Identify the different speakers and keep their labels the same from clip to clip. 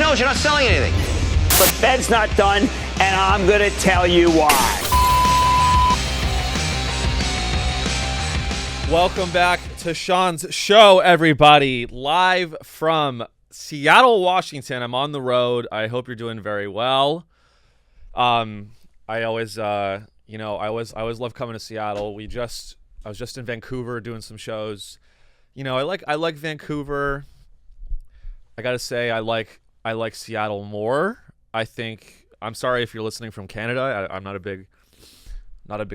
Speaker 1: McDonald's, you're not selling anything.
Speaker 2: The Fed's not done, and I'm going to tell you why.
Speaker 3: Welcome back to Sean's show, everybody. Live from Seattle, Washington. I'm on the road. I hope you're doing very well. I always love coming to Seattle. I was just in Vancouver doing some shows. You know, I like Vancouver. I gotta say, I like Seattle more. I think, I'm sorry if you're listening from Canada. I'm not a big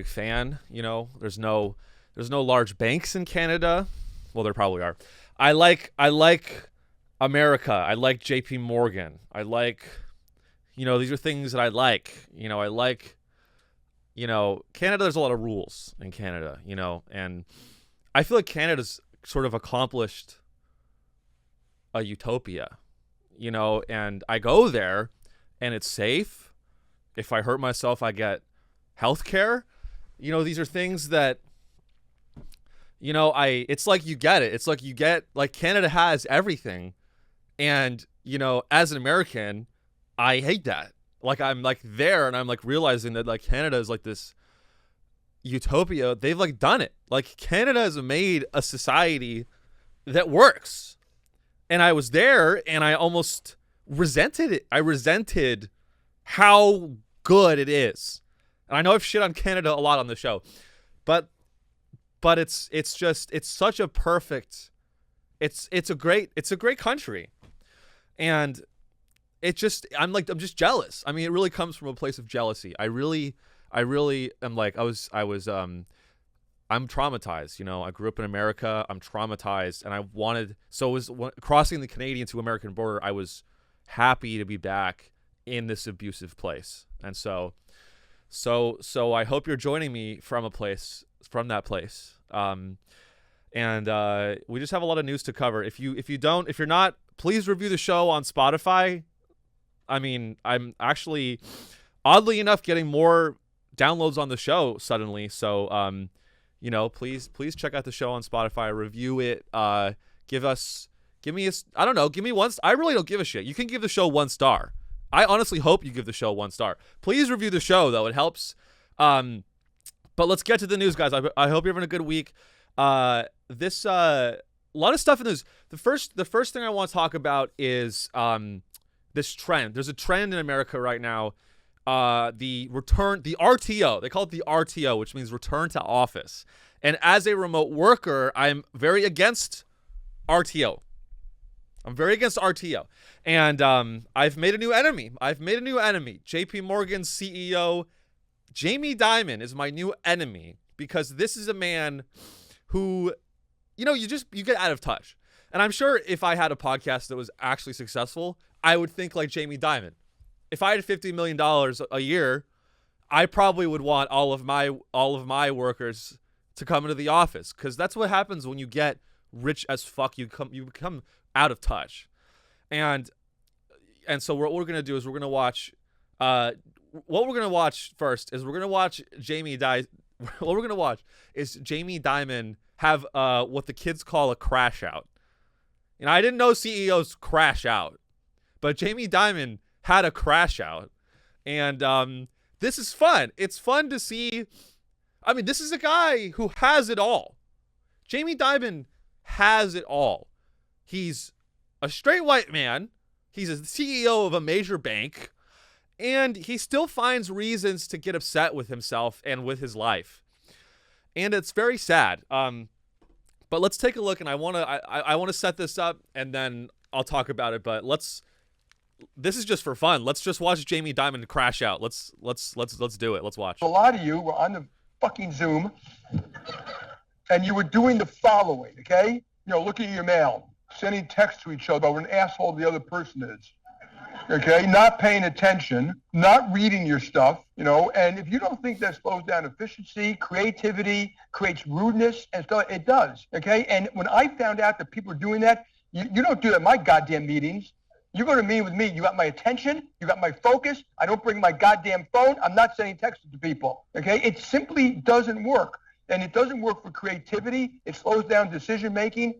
Speaker 3: fan. You know, there's no large banks in Canada. Well, there probably are. I like America. I like JP Morgan. I like, you know, these are things that I like. You know, I like, you know, Canada, there's a lot of rules in Canada, you know, and I feel like Canada's sort of accomplished a utopia, you know, and I go there and it's safe. If I hurt myself, I get health care. You know, these are things that, you know, it's like you get it. It's like you get, like, Canada has everything. And, you know, as an American, I hate that. Like, I'm like there and I'm like realizing that, like, Canada is like this utopia. They've like done it. Like, Canada has made a society that works. And I was there and I almost resented it. I resented how good it is. And I know I've shit on Canada a lot on the show, but it's such a perfect, it's a great country. And I'm just jealous. I mean, it really comes from a place of jealousy. I really am like, I'm traumatized. You know, I grew up in America. I'm traumatized, and crossing the Canadian to American border. I was happy to be back in this abusive place, and so I hope you're joining me from that place. And we just have a lot of news to cover. If you're not, please review the show on Spotify. I mean, I'm actually, oddly enough, getting more downloads on the show suddenly. So, you know, please check out the show on Spotify, review it. Give me one. I really don't give a shit. You can give the show 1 star. I honestly hope you give the show 1 star. Please review the show, though. It helps. But let's get to the news, guys. I hope you're having a good week. A lot of stuff in the news. The first thing I want to talk about is this trend. There's a trend in America right now. The RTO. They call it the RTO, which means return to office. And as a remote worker, I'm very against RTO. And I've made a new enemy. JP Morgan's CEO, Jamie Dimon, is my new enemy because this is a man who, you know, you get out of touch. And I'm sure if I had a podcast that was actually successful, I would think like Jamie Dimon. If I had $50 million a year, I probably would want all of my workers to come into the office, because that's what happens when you get rich as fuck. You become out of touch. And so what we're gonna do is we're gonna watch. What we're gonna watch first is we're gonna watch Jamie Dimon have what the kids call a crash out. And I didn't know CEOs crash out, but Jamie Dimon had a crash out. And this is fun. It's fun to see. I mean, this is a guy who has it all. Jamie Dimon has it all. He's a straight white man. He's a CEO of a major bank. And he still finds reasons to get upset with himself and with his life. And it's very sad. But let's take a look, and I want to set this up, and then I'll talk about it. But this is just for fun. Let's just watch Jamie Dimon crash out. Let's do it. Let's watch.
Speaker 4: A lot of you were on the fucking Zoom, and you were doing the following, okay? You know, looking at your mail, sending texts to each other about what an asshole the other person is. Okay, not paying attention, not reading your stuff, you know, and if you don't think that slows down efficiency, creativity, creates rudeness and stuff, it does, okay? And when I found out that people are doing that, you don't do that in my goddamn meetings. You go to a meeting with me, you got my attention, you got my focus, I don't bring my goddamn phone, I'm not sending texts to people, okay? It simply doesn't work, and it doesn't work for creativity, it slows down decision-making,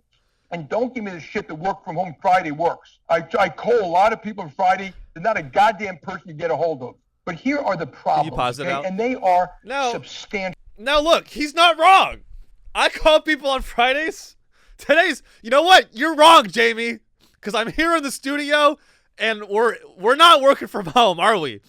Speaker 4: And don't give me the shit that work from home Friday works. I call a lot of people on Friday. There's not a goddamn person to get a hold of. But here are the problems.
Speaker 3: Can you pause it out?
Speaker 4: And they are substantial.
Speaker 3: Now look, he's not wrong. I call people on Fridays. You know what? You're wrong, Jamie. Because I'm here in the studio and we're not working from home, are we?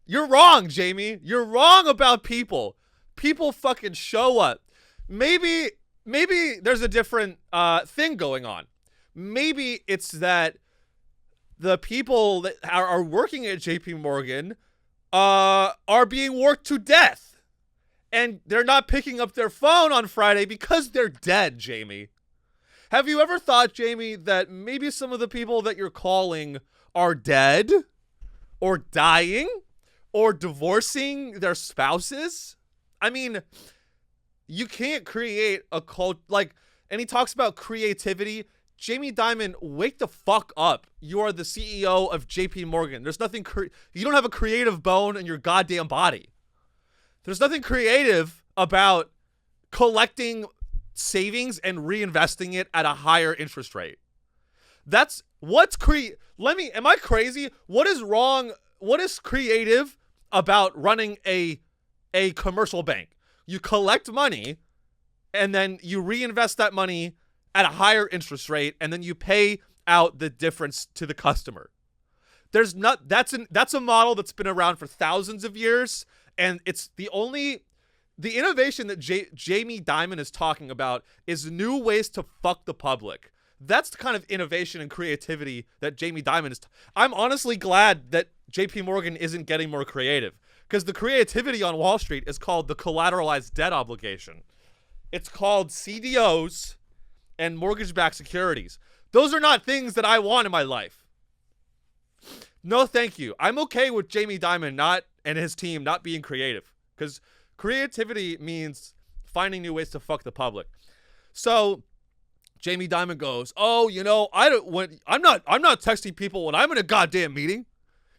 Speaker 3: You're wrong, Jamie. You're wrong about people. People fucking show up. Maybe there's a different thing going on. Maybe it's that the people that are working at JP Morgan are being worked to death. And they're not picking up their phone on Friday because they're dead, Jamie. Have you ever thought, Jamie, that maybe some of the people that you're calling are dead or dying or divorcing their spouses? I mean, you can't create a cult and he talks about creativity. Jamie Dimon, wake the fuck up. You are the CEO of JP Morgan. There's nothing, you don't have a creative bone in your goddamn body. There's nothing creative about collecting savings and reinvesting it at a higher interest rate. That's what's am I crazy? What is wrong? What is creative about running a commercial bank? You collect money and then you reinvest that money at a higher interest rate and then you pay out the difference to the customer. That's a model that's been around for thousands of years. And it's the innovation that Jamie Dimon is talking about is new ways to fuck the public. That's the kind of innovation and creativity that Jamie Dimon is. I'm honestly glad that JP Morgan isn't getting more creative because the creativity on Wall Street is called the collateralized debt obligation. It's called CDOs and mortgage-backed securities. Those are not things that I want in my life. No, thank you. I'm okay with Jamie Dimon and his team not being creative because creativity means finding new ways to fuck the public. So Jamie Dimon goes, "Oh, I'm not texting people when I'm in a goddamn meeting."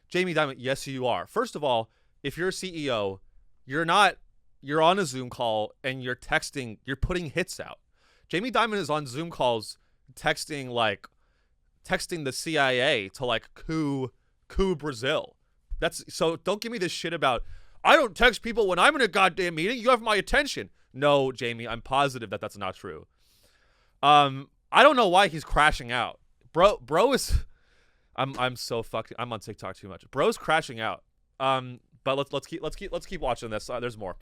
Speaker 3: Jamie Dimon, yes, you are. First of all, if you're a CEO, you're on a Zoom call and you're putting hits out. Jamie Dimon is on Zoom calls texting the CIA to coup Brazil. So don't give me this shit about, I don't text people when I'm in a goddamn meeting. You have my attention. No, Jamie, I'm positive that that's not true. I don't know why he's crashing out. Bro is, I'm so fucked. I'm on TikTok too much. Bro's crashing out. But let's keep watching this. There's more.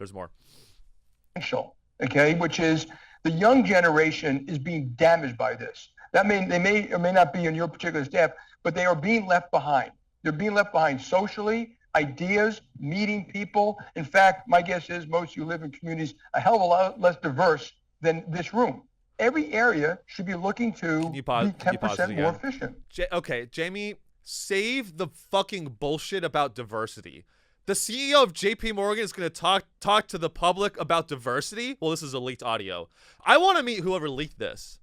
Speaker 4: Okay, which is the young generation is being damaged by this. That means they may or may not be in your particular staff, but they are being left behind. They're being left behind socially, ideas, meeting people. In fact, my guess is most of you live in communities a hell of a lot less diverse than this room. Every area should be looking to be 10% more efficient.
Speaker 3: Okay, Jamie, save the fucking bullshit about diversity. The CEO of JP Morgan is going to talk to the public about diversity? Well, this is a leaked audio. I want to meet whoever leaked this.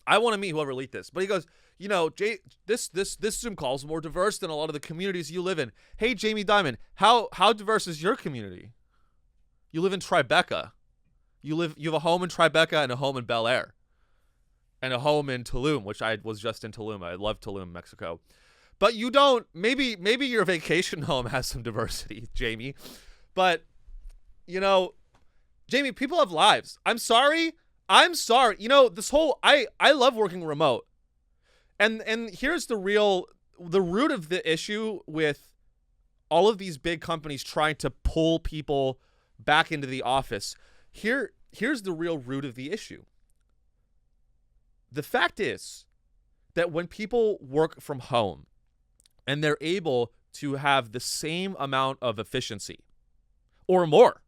Speaker 3: But he goes, this Zoom call is more diverse than a lot of the communities you live in. Hey, Jamie Dimon, how diverse is your community? You live in Tribeca. You have a home in Tribeca and a home in Bel Air. And a home in Tulum, which I was just in Tulum. I love Tulum, Mexico. But you don't, maybe your vacation home has some diversity, Jamie. But, Jamie, people have lives. I'm sorry. This whole, I love working remote. And here's the root of the issue with all of these big companies trying to pull people back into the office. Here's the real root of the issue. The fact is that when people work from home and they're able to have the same amount of efficiency or more,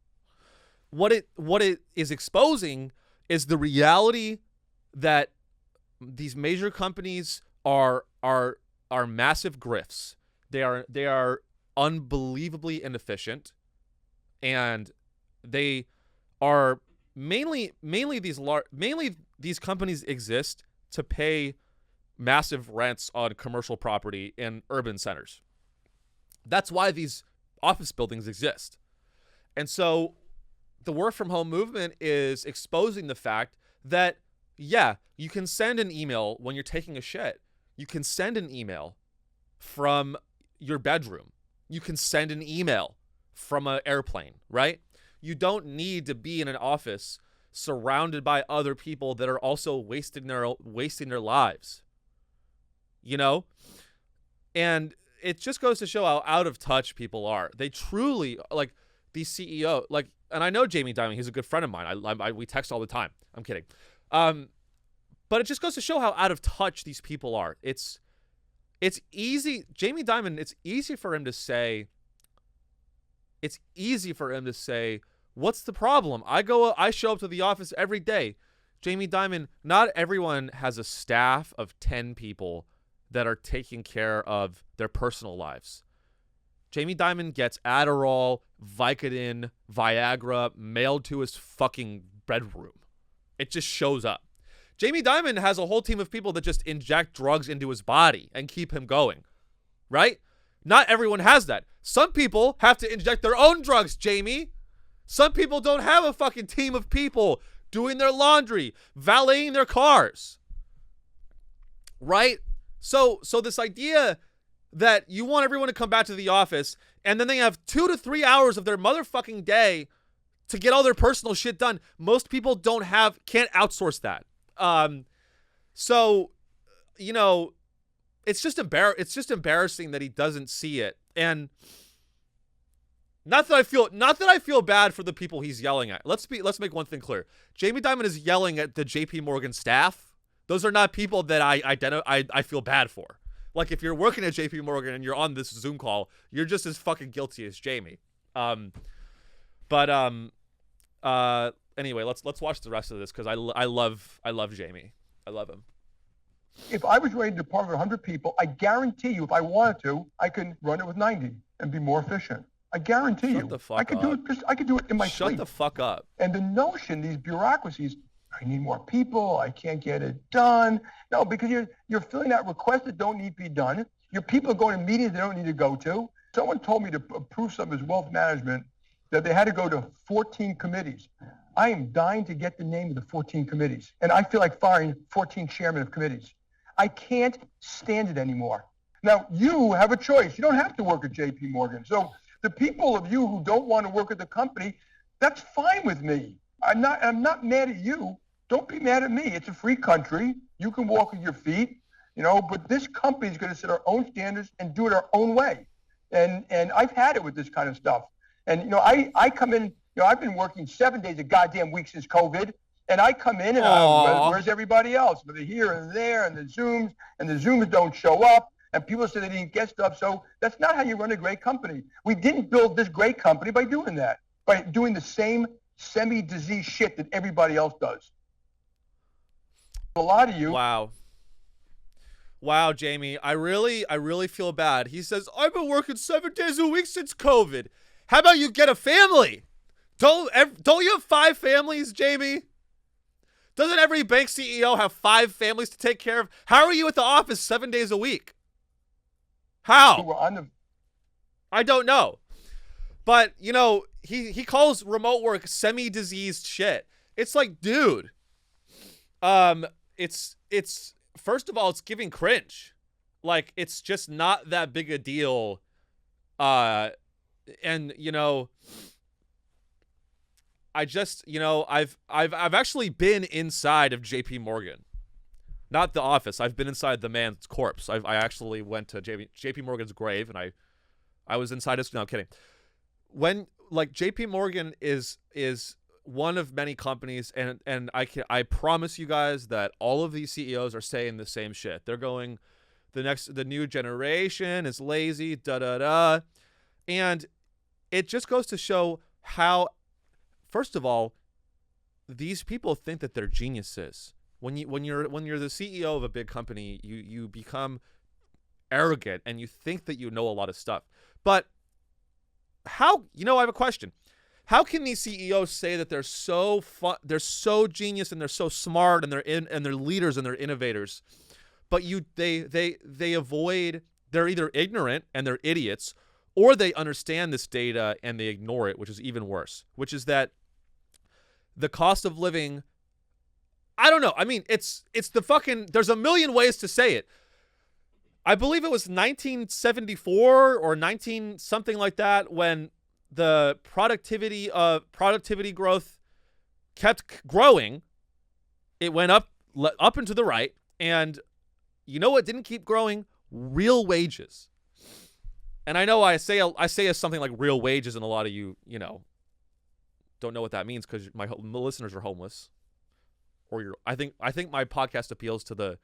Speaker 3: what it is exposing is the reality that these major companies are massive grifts. They are unbelievably inefficient, and they are mainly these companies exist to pay massive rents on commercial property in urban centers. That's why these office buildings exist. And so the work from home movement is exposing the fact that, yeah, you can send an email when you're taking a shit. You can send an email from your bedroom. You can send an email from an airplane, right? You don't need to be in an office surrounded by other people that are also wasting their lives. You know? And it just goes to show how out of touch people are. They truly, like, these CEO, like, and I know Jamie Dimon, he's a good friend of mine. We text all the time. I'm kidding. But it just goes to show how out of touch these people are. It's easy. Jamie Dimon, it's easy for him to say, what's the problem? I show up to the office every day. Jamie Dimon, not everyone has a staff of 10 people that are taking care of their personal lives. Jamie Dimon gets Adderall, Vicodin, Viagra mailed to his fucking bedroom. It just shows up. Jamie Dimon has a whole team of people that just inject drugs into his body and keep him going, right? Not everyone has that. Some people have to inject their own drugs, Jamie. Some people don't have a fucking team of people doing their laundry, valeting their cars, right? So this idea that you want everyone to come back to the office and then they have 2 to 3 hours of their motherfucking day to get all their personal shit done. Most people can't outsource that. So, you know, it's just embarrassing that he doesn't see it. And not that I feel bad for the people he's yelling at. Let's make one thing clear. Jamie Dimon is yelling at the JP Morgan staff. Those are not people that I feel bad for. Like, if you're working at JP Morgan and you're on this Zoom call, you're just as fucking guilty as Jamie. Anyway, let's watch the rest of this because I love Jamie. I love him.
Speaker 4: If I was running a department of 100 people, I guarantee you, if I wanted to, I could run it with 90 and be more efficient. I guarantee you.
Speaker 3: Shut the fuck
Speaker 4: I could
Speaker 3: up.
Speaker 4: do it. I could do it in my sleep.
Speaker 3: Shut the fuck up.
Speaker 4: And the notion, these bureaucracies, I need more people. I can't get it done. No, because you're filling out requests that don't need to be done. Your people are going to meetings they don't need to go to. Someone told me to approve some of his wealth management that they had to go to 14 committees. I am dying to get the name of the 14 committees. And I feel like firing 14 chairmen of committees. I can't stand it anymore. Now, you have a choice. You don't have to work at JP Morgan. So the people of you who don't want to work at the company, that's fine with me. I'm not mad at you. Don't be mad at me. It's a free country. You can walk with your feet, you know, but this company is going to set our own standards and do it our own way. And I've had it with this kind of stuff. And, you know, I come in, you know, I've been working 7 days a goddamn week since COVID. And I come in and where's everybody else? But they're here and there and the Zooms don't show up. And people say they didn't get stuff. So that's not how you run a great company. We didn't build this great company by doing that, by doing the same semi-disease shit that everybody else does. A lot of you.
Speaker 3: Wow, Jamie. I really feel bad. He says, I've been working 7 days a week since COVID. How about you get a family? Don't you have 5 families, Jamie? Doesn't every bank CEO have 5 families to take care of? How are you at the office 7 days a week? How? I don't know. But, you know, he calls remote work semi-diseased shit. It's like, dude, it's first of all, it's giving cringe. Like, it's just not that big a deal. And, you know, I just, you know, I've actually been inside of JP Morgan. Not the office. I've been inside the man's corpse. I actually went to JP Morgan's grave, and I was inside his. No, I'm kidding. When, like, JP Morgan is one of many companies, and I promise you guys that all of these CEOs are saying the same shit. They're going, the new generation is lazy, and it just goes to show how, first of all, these people think that they're geniuses. When you're the CEO of a big company, you become arrogant and you think that you know a lot of stuff. But how, you know, I have a question. How can these CEOs say that they're so genius and they're so smart and they're leaders and they're innovators, but they avoid, they're either ignorant and they're idiots, or they understand this data and they ignore it, which is even worse, which is that the cost of living, I don't know. I mean, it's the fucking, there's a million ways to say it. I believe it was 1974 or 19 something like that when the productivity growth kept growing. It went up and to the right, and you know what didn't keep growing? Real wages. And I know I say something like real wages, and a lot of you don't know what that means because my listeners are homeless, or I think my podcast appeals to the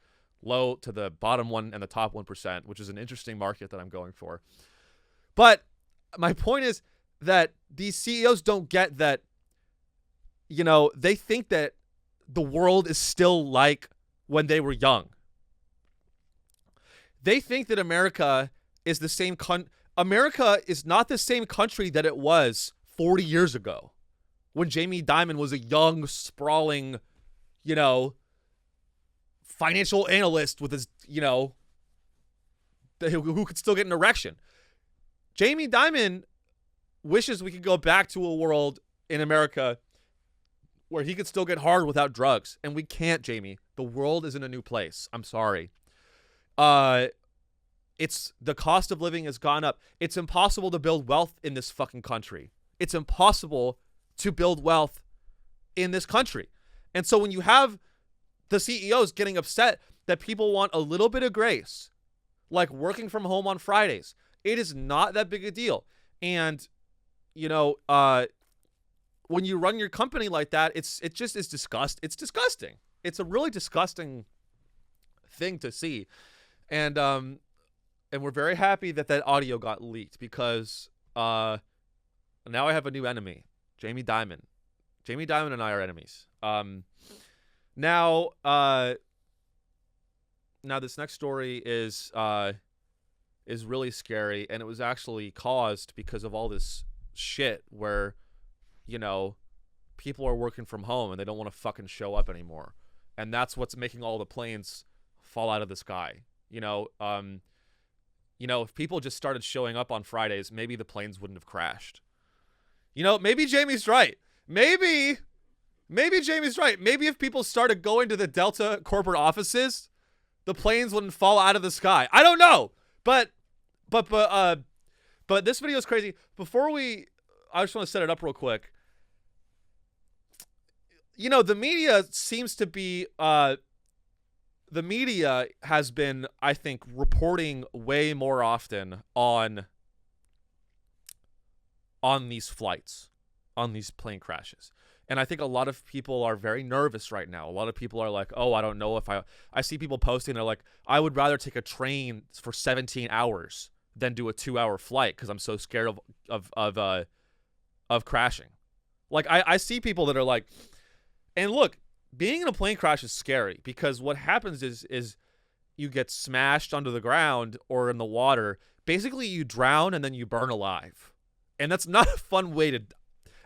Speaker 3: bottom 1% and the top 1%, which is an interesting market that I'm going for. But my point is that these CEOs don't get that, they think that the world is still like when they were young. They think that America is the same America is not the same country that it was 40 years ago when Jamie Dimon was a young, sprawling, financial analyst with his, who could still get an erection. Jamie Dimon wishes we could go back to a world in America where he could still get hard without drugs. And we can't, Jamie. The world is in a new place. I'm sorry. It's the cost of living has gone up. It's impossible to build wealth in this fucking country. It's impossible to build wealth in this country. And so when you have the CEOs getting upset that people want a little bit of grace, like working from home on Fridays, it is not that big a deal. And, when you run your company like that, it's disgusting. It's a really disgusting thing to see. And we're very happy that audio got leaked because now I have a new enemy, Jamie Dimon. Jamie Dimon and I are enemies. Now this next story is really scary, and it was actually caused because of all this shit where, people are working from home and they don't want to fucking show up anymore. And that's what's making all the planes fall out of the sky. If people just started showing up on Fridays, maybe the planes wouldn't have crashed. Maybe Jamie's right. Maybe Jamie's right. Maybe if people started going to the Delta corporate offices, the planes wouldn't fall out of the sky. I don't know. But this video is crazy. I just want to set it up real quick. The media seems to be, the media has been, I think, reporting way more often on these flights, on these plane crashes. And I think a lot of people are very nervous right now. A lot of people are like, oh, I don't know if I see people posting, they're like, I would rather take a train for 17 hours than do a 2-hour flight because I'm so scared of crashing. Like, I see people that are like, and look, being in a plane crash is scary because what happens is you get smashed under the ground or in the water. Basically, you drown and then you burn alive. And that's not a fun way to.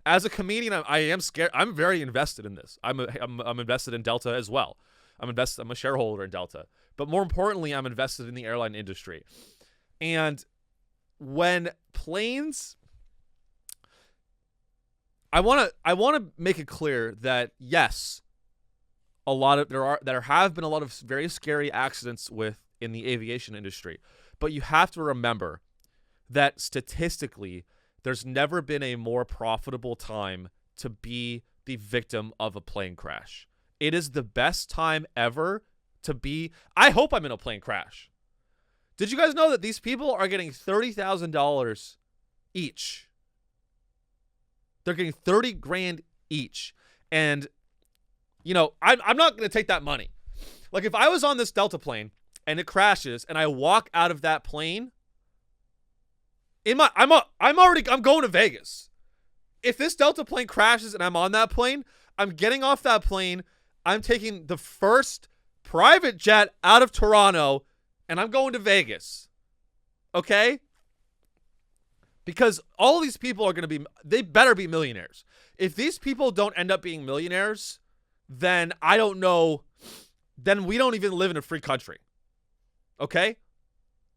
Speaker 3: As a comedian, I am scared. I'm very invested in this. I'm invested in Delta as well. I'm a shareholder in Delta. But more importantly, I'm invested in the airline industry. And when planes, I want to make it clear that yes, there have been a lot of very scary accidents in the aviation industry. But you have to remember that statistically, there's never been a more profitable time to be the victim of a plane crash. It is the best time ever to be. I hope I'm in a plane crash. Did you guys know that these people are getting $30,000 each? They're getting $30,000 each. And, I'm not going to take that money. Like, if I was on this Delta plane and it crashes and I walk out of that plane, I'm going to Vegas. If this Delta plane crashes and I'm on that plane, I'm getting off that plane. I'm taking the first private jet out of Toronto and I'm going to Vegas. Okay? Because all these people are going to they better be millionaires. If these people don't end up being millionaires, then I don't know. Then we don't even live in a free country. Okay?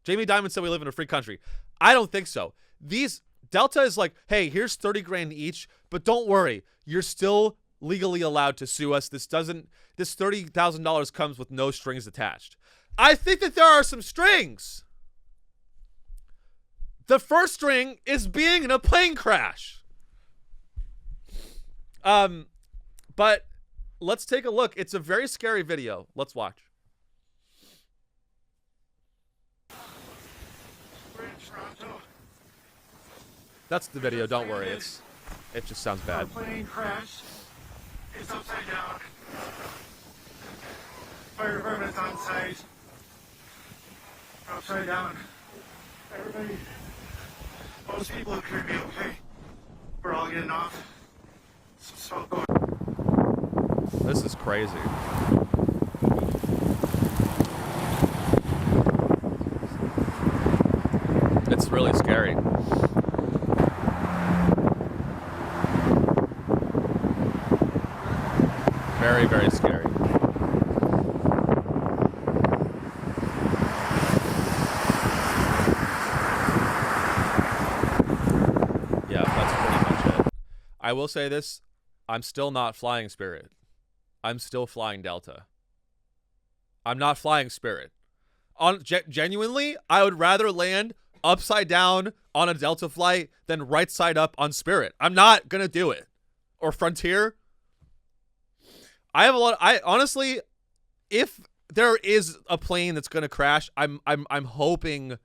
Speaker 3: Jamie Dimon said we live in a free country. I don't think so. Delta is like, hey, here's $30,000 each, but don't worry, you're still legally allowed to sue us. This $30,000 comes with no strings attached. I think that there are some strings. The first string is being in a plane crash. But let's take a look. It's a very scary video. Let's watch. That's the video. Don't worry. It just sounds bad.
Speaker 1: Plane crash. It's upside down. Fire department's on site. Upside down. Everybody, most people appear to be okay. We're all getting off. So go.
Speaker 3: This is crazy. It's really scary. Very, very scary. Yeah, that's pretty much it. I will say this. I'm still not flying Spirit. I'm still flying Delta. I'm not flying Spirit. Genuinely, I would rather land upside down on a Delta flight than right side up on Spirit. I'm not gonna do it. Or Frontier. I honestly, if there is a plane that's gonna crash, I'm hoping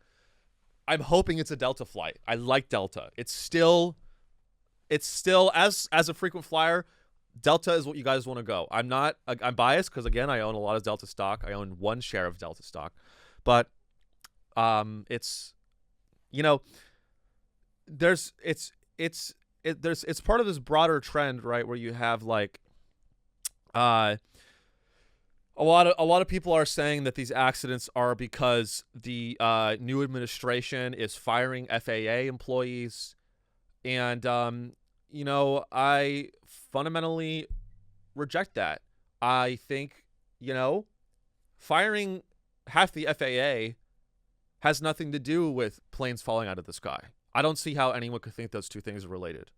Speaker 3: it's a Delta flight. I like Delta. It's still as a frequent flyer, Delta is what you guys want to go. I'm biased because again, I own a lot of Delta stock. I own one share of Delta stock, but it's, you know, it's part of this broader trend, right? Where you have like, a lot of people are saying that these accidents are because the new administration is firing FAA employees, and you know, I fundamentally reject that. I think, you know, firing half the FAA has nothing to do with planes falling out of the sky. I don't see how anyone could think those two things are related.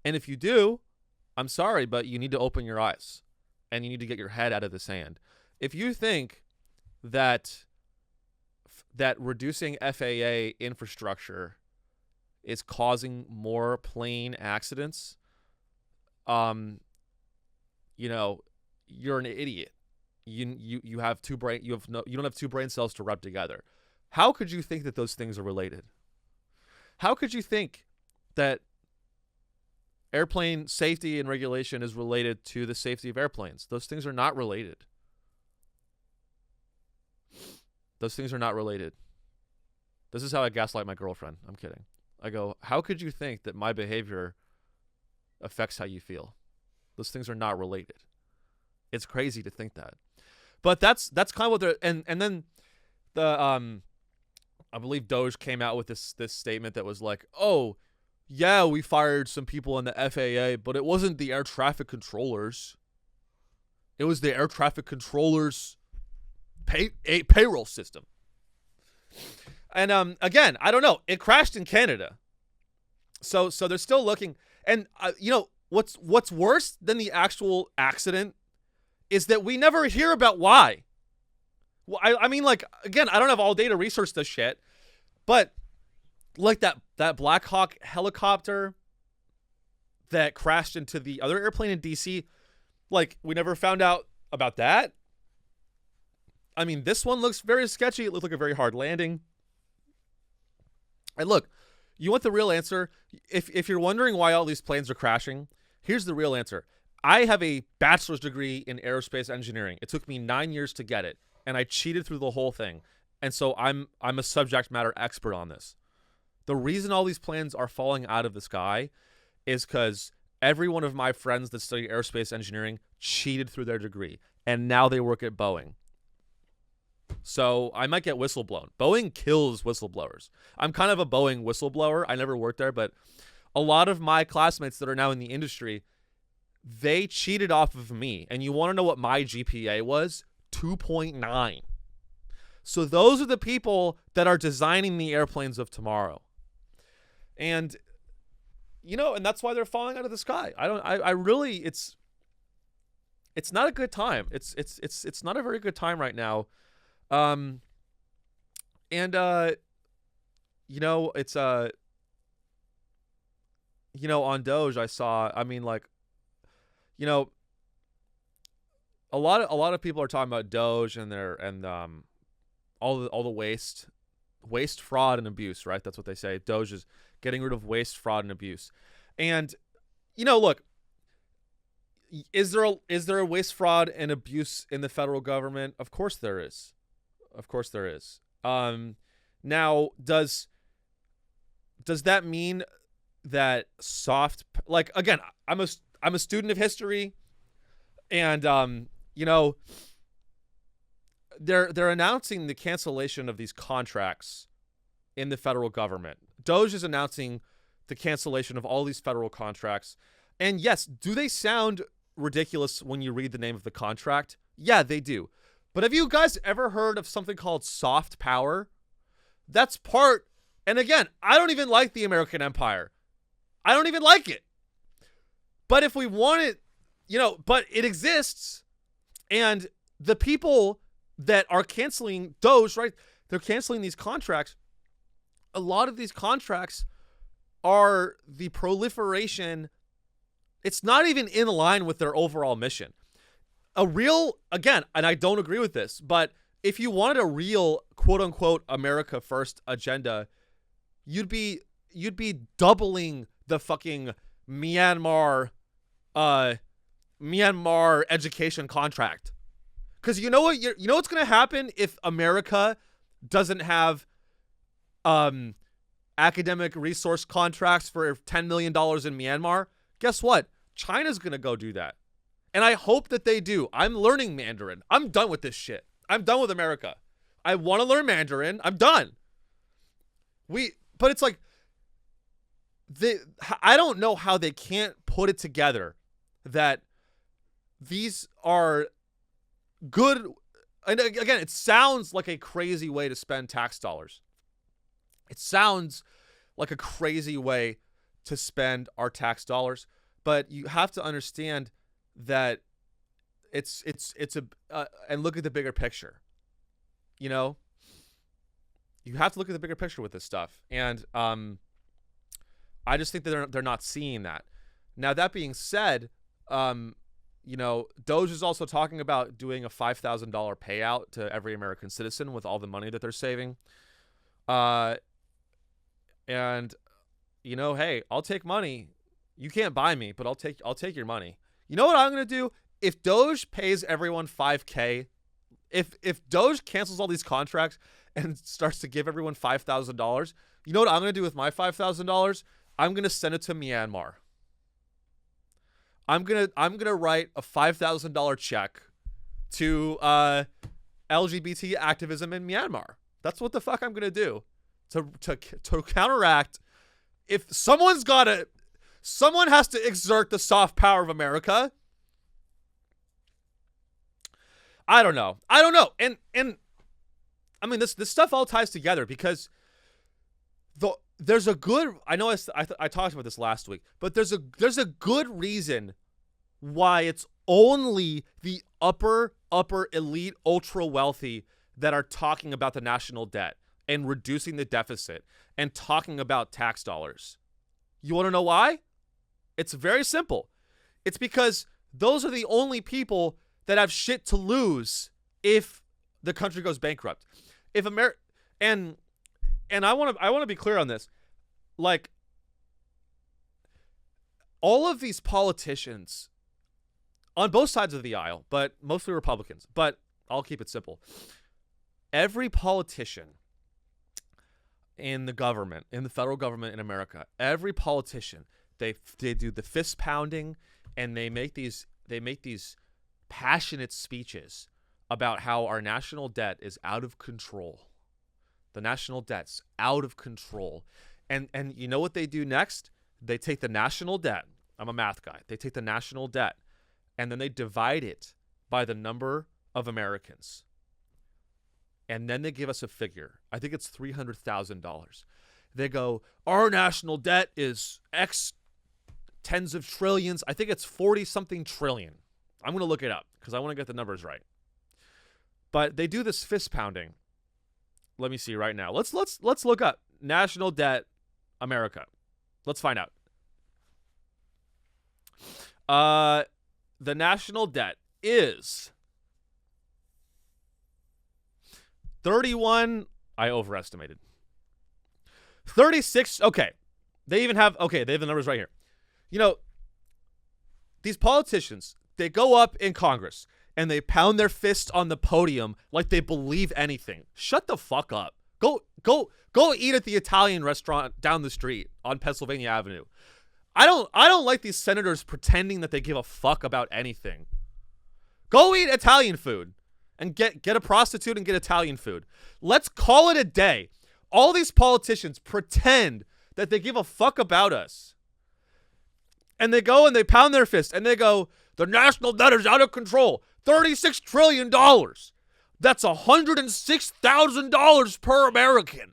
Speaker 3: And if you do, I'm sorry, but you need to open your eyes and you need to get your head out of the sand. If you think that reducing FAA infrastructure is causing more plane accidents, you know, you're an idiot. You have you don't have two brain cells to rub together. How could you think that those things are related? How could you think that airplane safety and regulation is related to the safety of airplanes? Those things are not related. Those things are not related. This is how I gaslight my girlfriend. I'm kidding. I go, how could you think that my behavior affects how you feel? Those things are not related. It's crazy to think that. But that's kind of what they're, and then the I believe DOGE came out with this statement that was like, oh, yeah, we fired some people in the FAA, but it wasn't the air traffic controllers. It was the air traffic controllers payroll system. And again, I don't know. It crashed in Canada, so they're still looking. And you know what's worse than the actual accident is that we never hear about why. Well, I mean, like, again, I don't have all day to research this shit, but like that Black Hawk helicopter that crashed into the other airplane in DC, like, we never found out about that. I mean, this one looks very sketchy. It looked like a very hard landing. And look, you want the real answer? If you're wondering why all these planes are crashing, here's the real answer. I have a bachelor's degree in aerospace engineering. It took me 9 years to get it, and I cheated through the whole thing. And so I'm a subject matter expert on this. The reason all these planes are falling out of the sky is because every one of my friends that study aerospace engineering cheated through their degree, and now they work at Boeing. So I might get whistleblown. Boeing kills whistleblowers. I'm kind of a Boeing whistleblower. I never worked there, but a lot of my classmates that are now in the industry, they cheated off of me. And you want to know what my GPA was? 2.9. So those are the people that are designing the airplanes of tomorrow. And, and that's why they're falling out of the sky. I really, it's not a good time. It's not a very good time right now. It's on Doge I saw, a lot of people are talking about Doge and all the waste, fraud, and abuse, right? That's what they say. Doge is getting rid of waste, fraud, and abuse. And look, is there a waste, fraud, and abuse in the federal government? Of course there is. Now, does that mean that again, I'm a student of history, and they're announcing the cancellation of these contracts in the federal government. DOGE is announcing the cancellation of all these federal contracts. And yes, do they sound ridiculous when you read the name of the contract? Yeah, they do. But have you guys ever heard of something called soft power? That's part, and again, I don't even like the American empire. I don't even like it. But if we want it, but it exists. And the people that are canceling DOGE, right? They're canceling these contracts. A lot of these contracts are the proliferation. It's not even in line with their overall mission. Again, and I don't agree with this, but if you wanted a real quote unquote America first agenda, you'd be doubling the fucking Myanmar education contract. Because you know what's going to happen if America doesn't have academic resource contracts for $10 million in Myanmar? Guess what? China's going to go do that. And I hope that they do. I'm learning Mandarin. I'm done with this shit. I'm done with America. I want to learn Mandarin. I'm done. But it's like, I don't know how they can't put it together that these are good. And again, it sounds like a crazy way to spend tax dollars. It sounds like a crazy way to spend our tax dollars, but you have to understand that it's and look at the bigger picture. You have to look at the bigger picture with this stuff. And I just think that they're not seeing that. Now, that being said, DOGE is also talking about doing a $5,000 payout to every American citizen with all the money that they're saving. Hey, I'll take money. You can't buy me, but I'll take your money. You know what I'm going to do? If DOGE pays everyone $5,000, if DOGE cancels all these contracts and starts to give everyone $5,000, you know what I'm going to do with my $5,000? I'm going to send it to Myanmar. I'm going to write a $5,000 check to LGBT activism in Myanmar. That's what the fuck I'm going to do to counteract. If someone has to exert the soft power of America. I don't know. And I mean, this stuff all ties together because there's a good, I know I talked about this last week, but there's a good reason why it's only the upper elite, ultra wealthy that are talking about the national debt and reducing the deficit and talking about tax dollars. You want to know why? It's very simple. It's because those are the only people that have shit to lose if the country goes bankrupt. If and I want to be clear on this. Like, all of these politicians on both sides of the aisle, but mostly Republicans, but I'll keep it simple. Every politician in the government, in the federal government in America, every politician, they do the fist pounding and they make these passionate speeches about how our national debt is out of control. The national debt's out of control. And you know what they do next? They take the national debt. I'm a math guy. They take the national debt and then they divide it by the number of Americans. And then they give us a figure. I think it's $300,000. They go, our national debt is X tens of trillions. I think it's 40 something trillion. I'm going to look it up because I want to get the numbers right. But they do this fist pounding. Let me see right now. Let's look up national debt America. Let's find out. The national debt is 31. I overestimated. 36. Okay. They have the numbers right here. You know, these politicians, they go up in Congress and they pound their fist on the podium like they believe anything. Shut the fuck up. Go eat at the Italian restaurant down the street on Pennsylvania Avenue. I don't like these senators pretending that they give a fuck about anything. Go eat Italian food and get a prostitute and get Italian food. Let's call it a day. All these politicians pretend that they give a fuck about us. And they go and they pound their fist and they go, the national debt is out of control. $36 trillion. That's $106,000 per American.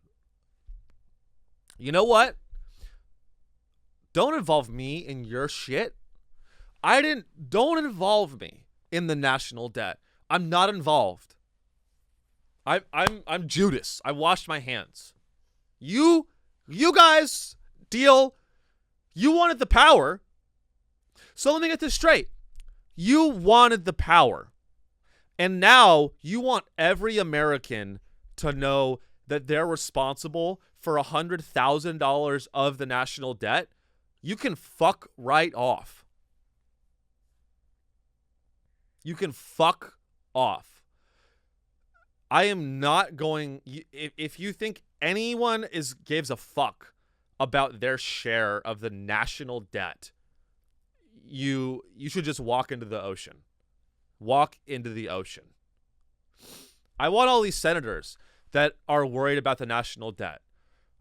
Speaker 3: You know what? Don't involve me in your shit. Don't involve me in the national debt. I'm not involved. I'm Judas. I washed my hands. You guys deal. You wanted the power. So let me get this straight. You wanted the power. And now you want every American to know that they're responsible for $100,000 of the national debt. You can fuck right off. You can fuck off. I am not going. If you think anyone gives a fuck about their share of the national debt, you should just walk into the ocean. Walk into the ocean. I want all these senators that are worried about the national debt.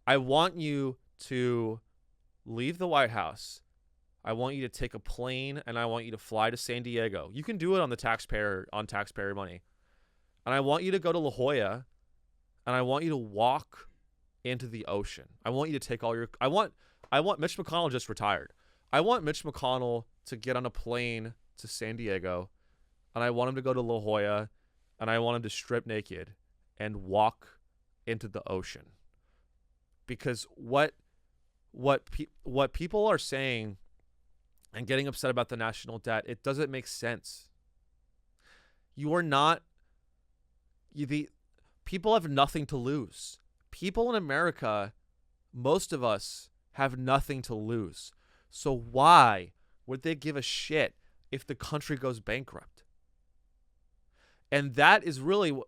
Speaker 3: I want you to leave the White House. I want you to take a plane and I want you to fly to San Diego. You can do it on taxpayer money. And I want you to go to La Jolla and I want you to walk into the ocean. I want you to take all your I want Mitch McConnell just retired. I want Mitch McConnell to get on a plane to San Diego and I want him to go to La Jolla and I want him to strip naked and walk into the ocean. Because what people are saying and getting upset about the national debt, it doesn't make sense. People have nothing to lose. People in America, most of us have nothing to lose. So why would they give a shit if the country goes bankrupt? And that is really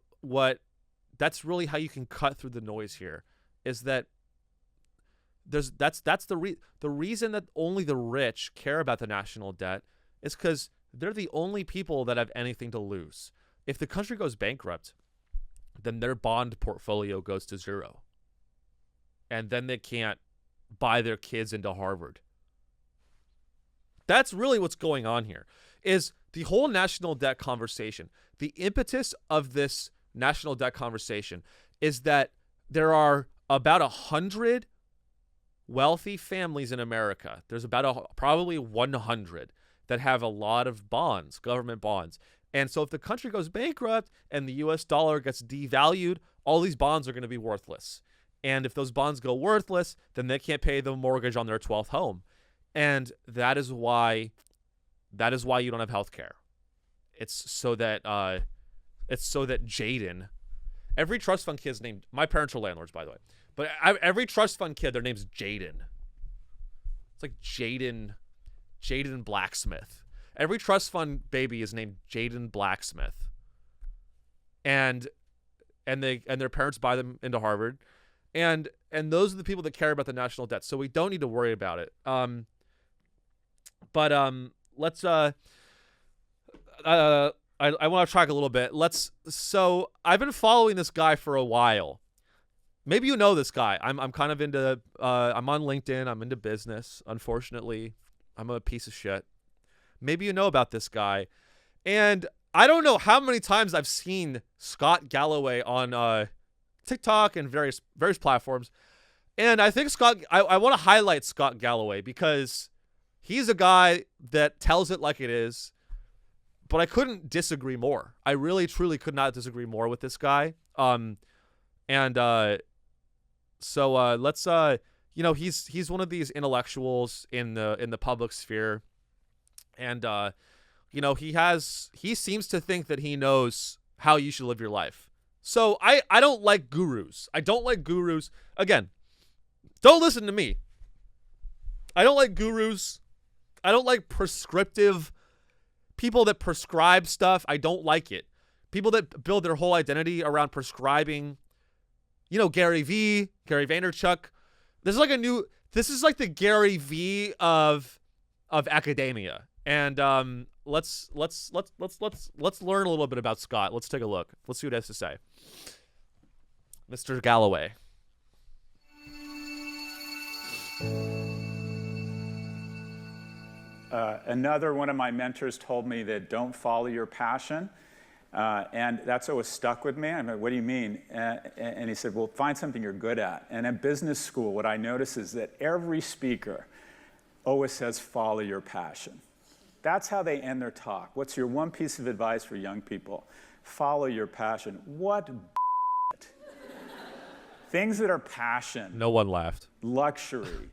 Speaker 3: that's really how you can cut through the noise here, is that that's the reason that only the rich care about the national debt is because they're the only people that have anything to lose. If the country goes bankrupt, then their bond portfolio goes to zero. And then they can't buy their kids into Harvard. That's really what's going on here, is the whole national debt conversation. The impetus of this national debt conversation is that there are about 100 wealthy families in America. There's about probably 100 that have a lot of bonds, government bonds. And so if the country goes bankrupt and the US dollar gets devalued, all these bonds are going to be worthless. And if those bonds go worthless, then they can't pay the mortgage on their 12th home. And that is why you don't have health care. It's so that Jaden, every trust fund kid's named, my parents are landlords, by the way, but every trust fund kid, their name's Jaden. It's like Jaden Blacksmith. Every trust fund baby is named Jaden Blacksmith. And their parents buy them into Harvard. And those are the people that care about the national debt. So we don't need to worry about it. Let's I want to track a little bit. So I've been following this guy for a while. Maybe you know this guy. I'm kind of into I'm on LinkedIn. I'm into business. Unfortunately, I'm a piece of shit. Maybe you know about this guy. And I don't know how many times I've seen Scott Galloway on TikTok and various platforms. And I think I want to highlight Scott Galloway because he's a guy that tells it like it is, but I couldn't disagree more. I really, truly could not disagree more with this guy. So let's he's one of these intellectuals in the public sphere, and he seems to think that he knows how you should live your life. So I don't like gurus. I don't like gurus. Again, don't listen to me. I don't like gurus. I don't like prescriptive people that prescribe stuff. I don't like it. People that build their whole identity around prescribing. Gary Vaynerchuk. This is like the Gary V of academia. And let's learn a little bit about Scott. Let's take a look. Let's see what he has to say. Mr. Galloway.
Speaker 5: Another one of my mentors told me that don't follow your passion. And that's always stuck with me. I'm like, what do you mean? And he said, well, find something you're good at. And at business school, what I notice is that every speaker always says, follow your passion. That's how they end their talk. What's your one piece of advice for young people? Follow your passion. What things that are passion.
Speaker 3: No one laughed.
Speaker 5: Luxury,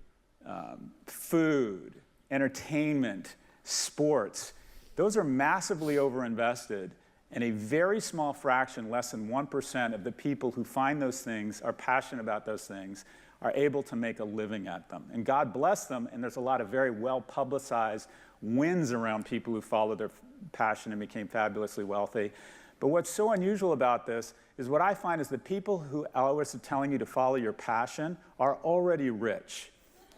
Speaker 5: food, entertainment, sports. Those are massively overinvested. And a very small fraction, less than 1% of the people who find those things, are passionate about those things, are able to make a living at them. And God bless them, and there's a lot of very well-publicized wins around people who followed their passion and became fabulously wealthy. But what's so unusual about this is what I find is the people who always are telling you to follow your passion are already rich.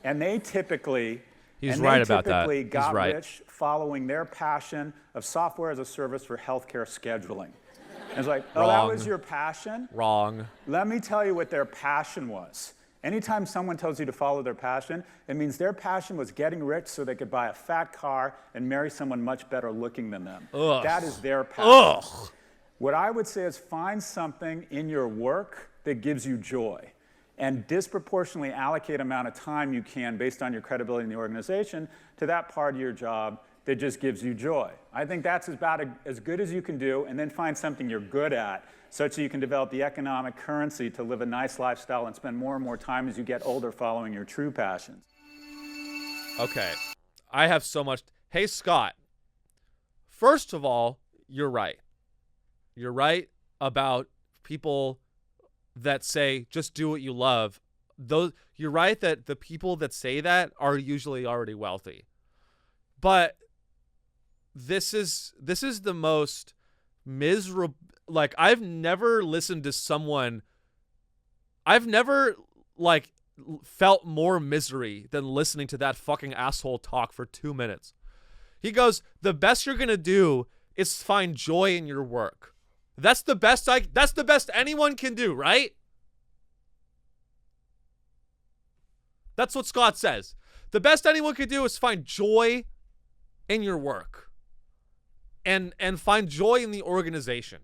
Speaker 5: And they typically...
Speaker 3: He's right about that.
Speaker 5: He's
Speaker 3: got
Speaker 5: rich following their passion of software as a service for healthcare scheduling. And it's like, oh, that was your passion?
Speaker 3: Wrong.
Speaker 5: Let me tell you what their passion was. Anytime someone tells you to follow their passion, it means their passion was getting rich so they could buy a fat car and marry someone much better looking than them.
Speaker 3: Ugh.
Speaker 5: That is their passion.
Speaker 3: Ugh.
Speaker 5: What I would say is find something in your work that gives you joy, and disproportionately allocate amount of time you can based on your credibility in the organization to that part of your job that just gives you joy. I think that's about as good as you can do, and then find something you're good at such that you can develop the economic currency to live a nice lifestyle and spend more and more time as you get older following your true passions.
Speaker 3: Okay. I have so much. Hey, Scott. First of all, you're right. You're right about people that say just do what you love. You're right that the people that say that are usually already wealthy. But this is the most miserable. Like, I've never listened to someone. I've never felt more misery than listening to that fucking asshole talk for 2 minutes. He goes, the best you're gonna do is find joy in your work. That's the best anyone can do, right? That's what Scott says. The best anyone can do is find joy in your work. And find joy in the organization.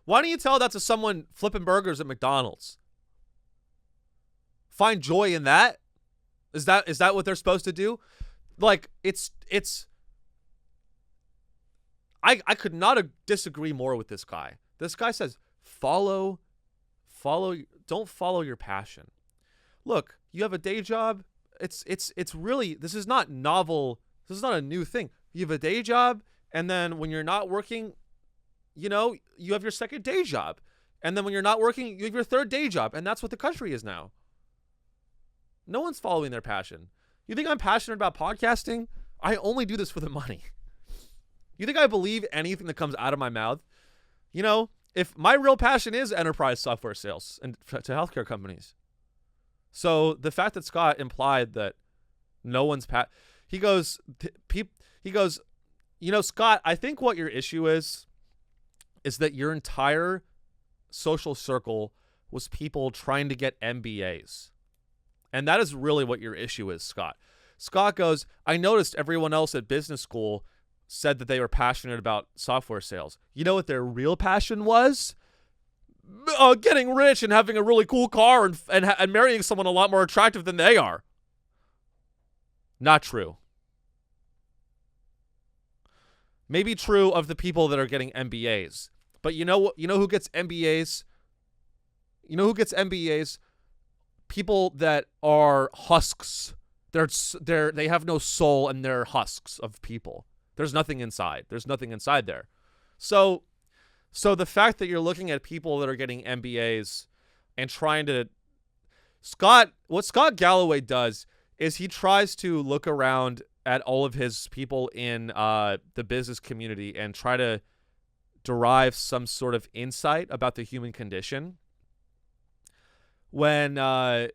Speaker 3: Why don't you tell that to someone flipping burgers at McDonald's? Find joy in that? Is that what they're supposed to do? Like, I could not disagree more with this guy. This guy says, don't follow your passion. Look, you have a day job. It's really, this is not novel. This is not a new thing. You have a day job, and then when you're not working, you have your second day job. And then when you're not working, you have your third day job. And that's what the country is now. No one's following their passion. You think I'm passionate about podcasting? I only do this for the money. You think I believe anything that comes out of my mouth? If my real passion is enterprise software sales and to healthcare companies. So the fact that Scott implied that no one's he goes, Scott, I think what your issue is that your entire social circle was people trying to get MBAs. And that is really what your issue is, Scott. Scott goes, I noticed everyone else at business school said that they were passionate about software sales. You know what their real passion was? Getting rich and having a really cool car and marrying someone a lot more attractive than they are. Not true. Maybe true of the people that are getting MBAs. But you know what? You know who gets MBAs? You know who gets MBAs? People that are husks. They have no soul and they're husks of people. There's nothing inside. There's nothing inside there. So the fact that you're looking at people that are getting MBAs and trying to what Scott Galloway does is he tries to look around at all of his people in the business community and try to derive some sort of insight about the human condition. When and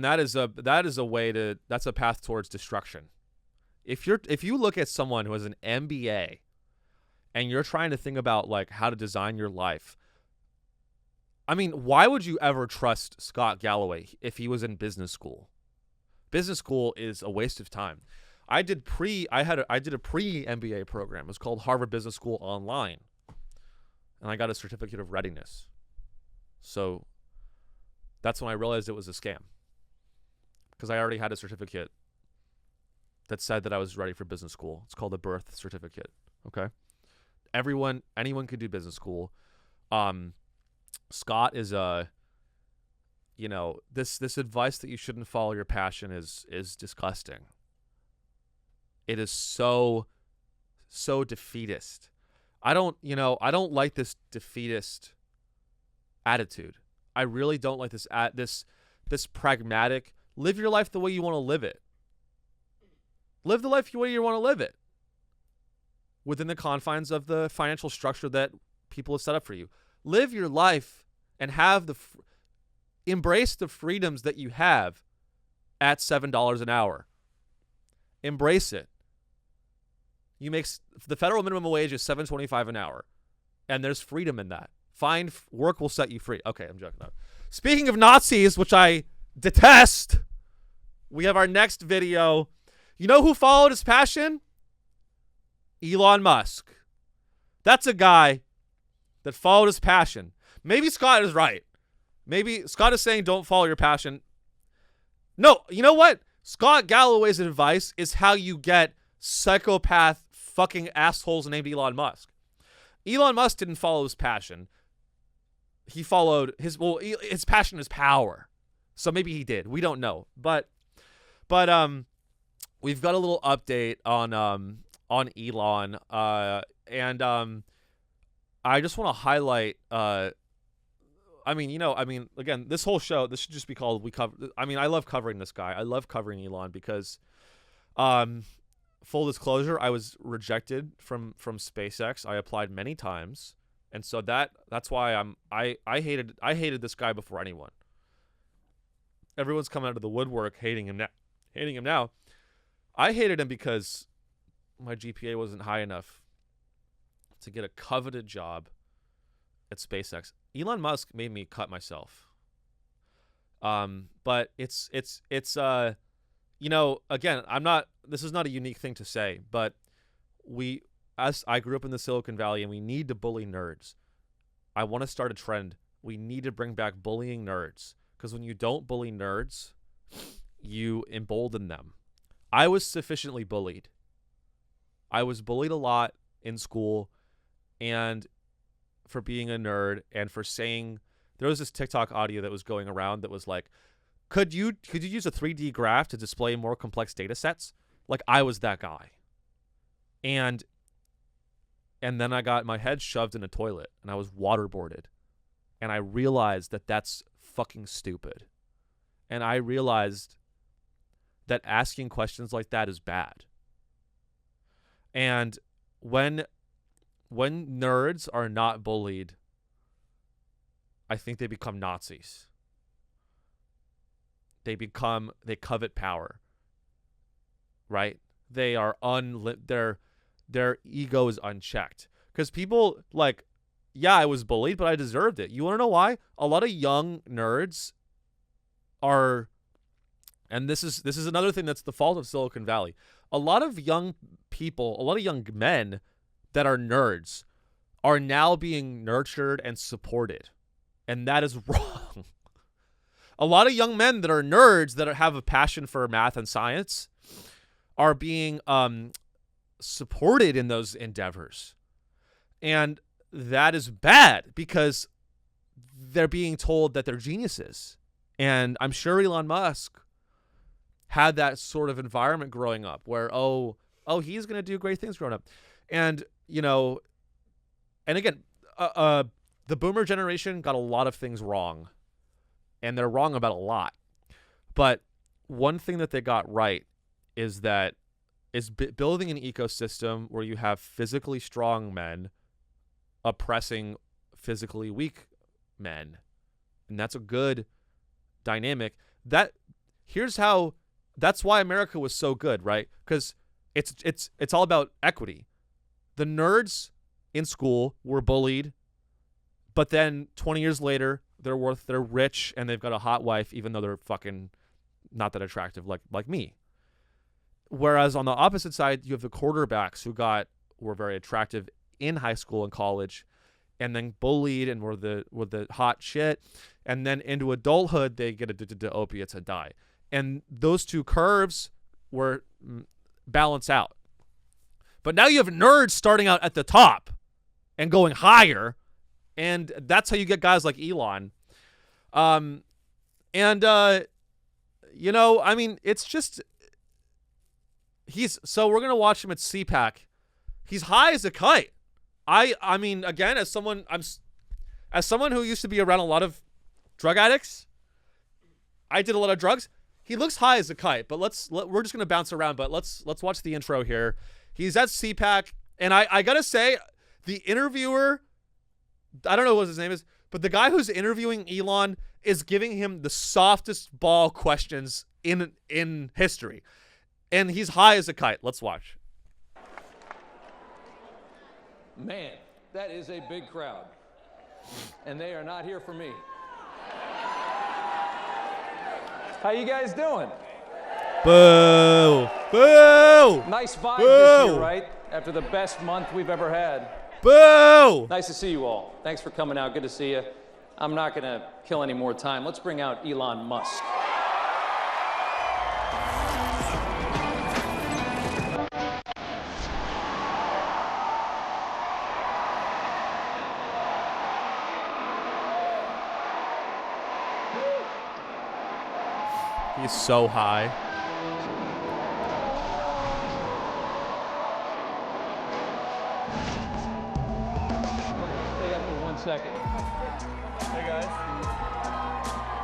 Speaker 3: that's a path towards destruction. If you look at someone who has an MBA and you're trying to think about like how to design your life, I mean, why would you ever trust Scott Galloway if he was in business school? Business school is a waste of time. I did a pre-MBA program. It was called Harvard Business School Online. And I got a certificate of readiness. So that's when I realized it was a scam. Because I already had a certificate that said that I was ready for business school. It's called a birth certificate. Okay? Anyone could do business school. Scott is this advice that you shouldn't follow your passion is disgusting. It is so defeatist. I don't like this defeatist attitude. I really don't like this pragmatic, live your life the way you want to live it. Live the life the way you want to live it. Within the confines of the financial structure that people have set up for you. Live your life and have embrace the freedoms that you have at $7 an hour. Embrace it. The federal minimum wage is $7.25 an hour, and there's freedom in that. Work will set you free. Okay, I'm joking. No. Speaking of Nazis, which I detest, we have our next video. You know who followed his passion? Elon Musk. That's a guy that followed his passion. Maybe Scott is right. Maybe Scott is saying don't follow your passion. No, you know what? Scott Galloway's advice is how you get psychopath fucking assholes named Elon Musk. Elon Musk didn't follow his passion. He followed his passion is power. So maybe he did. We don't know. But we've got a little update on Elon. And I just want to highlight again, this whole show, this should just be called I love covering this guy. I love covering Elon because full disclosure, I was rejected from SpaceX. I applied many times. And so that's why I hated this guy before anyone. Everyone's coming out of the woodwork hating him now. I hated him because my GPA wasn't high enough to get a coveted job at SpaceX. Elon Musk made me cut myself. But it's again, this is not a unique thing to say, but I grew up in the Silicon Valley and we need to bully nerds. I want to start a trend. We need to bring back bullying nerds, because when you don't bully nerds, you embolden them. I was sufficiently bullied. I was bullied a lot in school, and for being a nerd, and for saying, there was this TikTok audio that was going around that was like, could you use a 3D graph to display more complex data sets? Like, I was that guy. And then I got my head shoved in a toilet and I was waterboarded. And I realized that that's fucking stupid. And I realized that asking questions like that is bad. And when nerds are not bullied, I think they become Nazis. They covet power. Right? They are their ego is unchecked. Because people I was bullied, but I deserved it. You want to know why? A lot of young nerds are, and this is another thing that's the fault of Silicon Valley. A lot of young people, a lot of young men that are nerds are now being nurtured and supported. And that is wrong. a lot of young men that are nerds that have a passion for math and science are being supported in those endeavors. And that is bad because they're being told that they're geniuses. And I'm sure Elon Musk had that sort of environment growing up where, oh, he's going to do great things growing up. And, and again, the boomer generation got a lot of things wrong. And they're wrong about a lot. But one thing that they got right is building an ecosystem where you have physically strong men oppressing physically weak men. And that's a good dynamic. That's why America was so good, right? Because it's all about equity. The nerds in school were bullied, but then 20 years later, they're rich and they've got a hot wife, even though they're fucking not that attractive like me. Whereas on the opposite side, you have the quarterbacks who were very attractive in high school and college, and then bullied and were the hot shit, and then into adulthood they get addicted to opiates and die. And those two curves were balance out. But now you have nerds starting out at the top and going higher, and that's how you get guys like Elon. It's just so we're gonna watch him at CPAC. He's high as a kite. I mean, again, as someone who used to be around a lot of drug addicts, I did a lot of drugs. He looks high as a kite, but we're just gonna bounce around. But let's watch the intro here. He's at CPAC, and I gotta say, the interviewer, I don't know what his name is, but the guy who's interviewing Elon is giving him the softest ball questions in history, and he's high as a kite. Let's watch.
Speaker 6: Man, that is a big crowd, and they are not here for me. How you guys doing?
Speaker 3: Boo! Boo!
Speaker 6: Nice vibe
Speaker 3: Boo!
Speaker 6: this year, right? After the best month we've ever had.
Speaker 3: Boo!
Speaker 6: Nice to see you all. Thanks for coming out. Good to see you. I'm not going to kill any more time. Let's bring out Elon Musk.
Speaker 3: He's so high.
Speaker 6: Stay up for 1 second. Hey guys.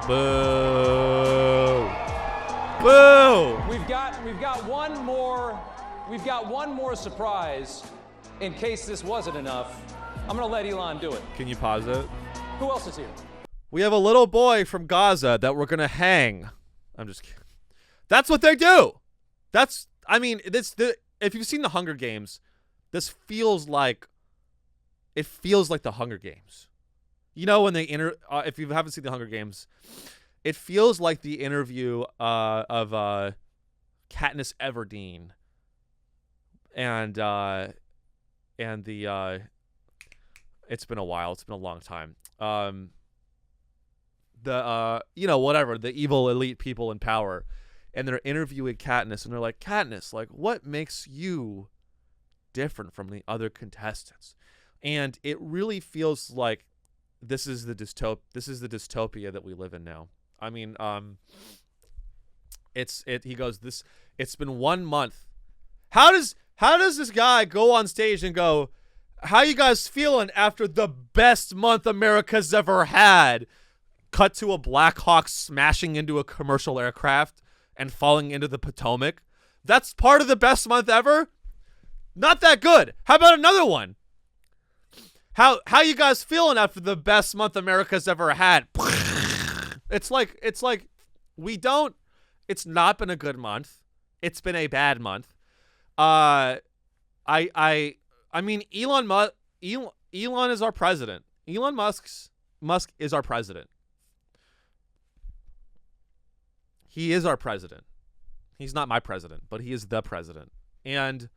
Speaker 3: Boo! Boo!
Speaker 6: We've got one more surprise in case this wasn't enough. I'm gonna let Elon do it.
Speaker 3: Can you pause it?
Speaker 6: Who else is here?
Speaker 3: We have a little boy from Gaza that we're gonna hang. I'm just kidding. That's what they do. If you've seen the Hunger Games, this feels like the Hunger Games. You know, when they if you haven't seen the Hunger Games, it feels like the interview of Katniss Everdeen and it's been a while. It's been a long time. The evil elite people in power, and they're interviewing Katniss, and they're like, Katniss, like, what makes you different from the other contestants? And it really feels like this is the dystopia that we live in now. I mean, he goes, it's been 1 month. How does this guy go on stage and go, how you guys feeling after the best month America's ever had? Cut to a Black Hawk smashing into a commercial aircraft and falling into the Potomac. That's part of the best month ever? Not that good. How about another one? How you guys feeling after the best month America's ever had? It's like it's not been a good month. It's been a bad month. I mean, Elon is our president. Elon Musk is our president. He is our president. He's not my president, but he is the president. And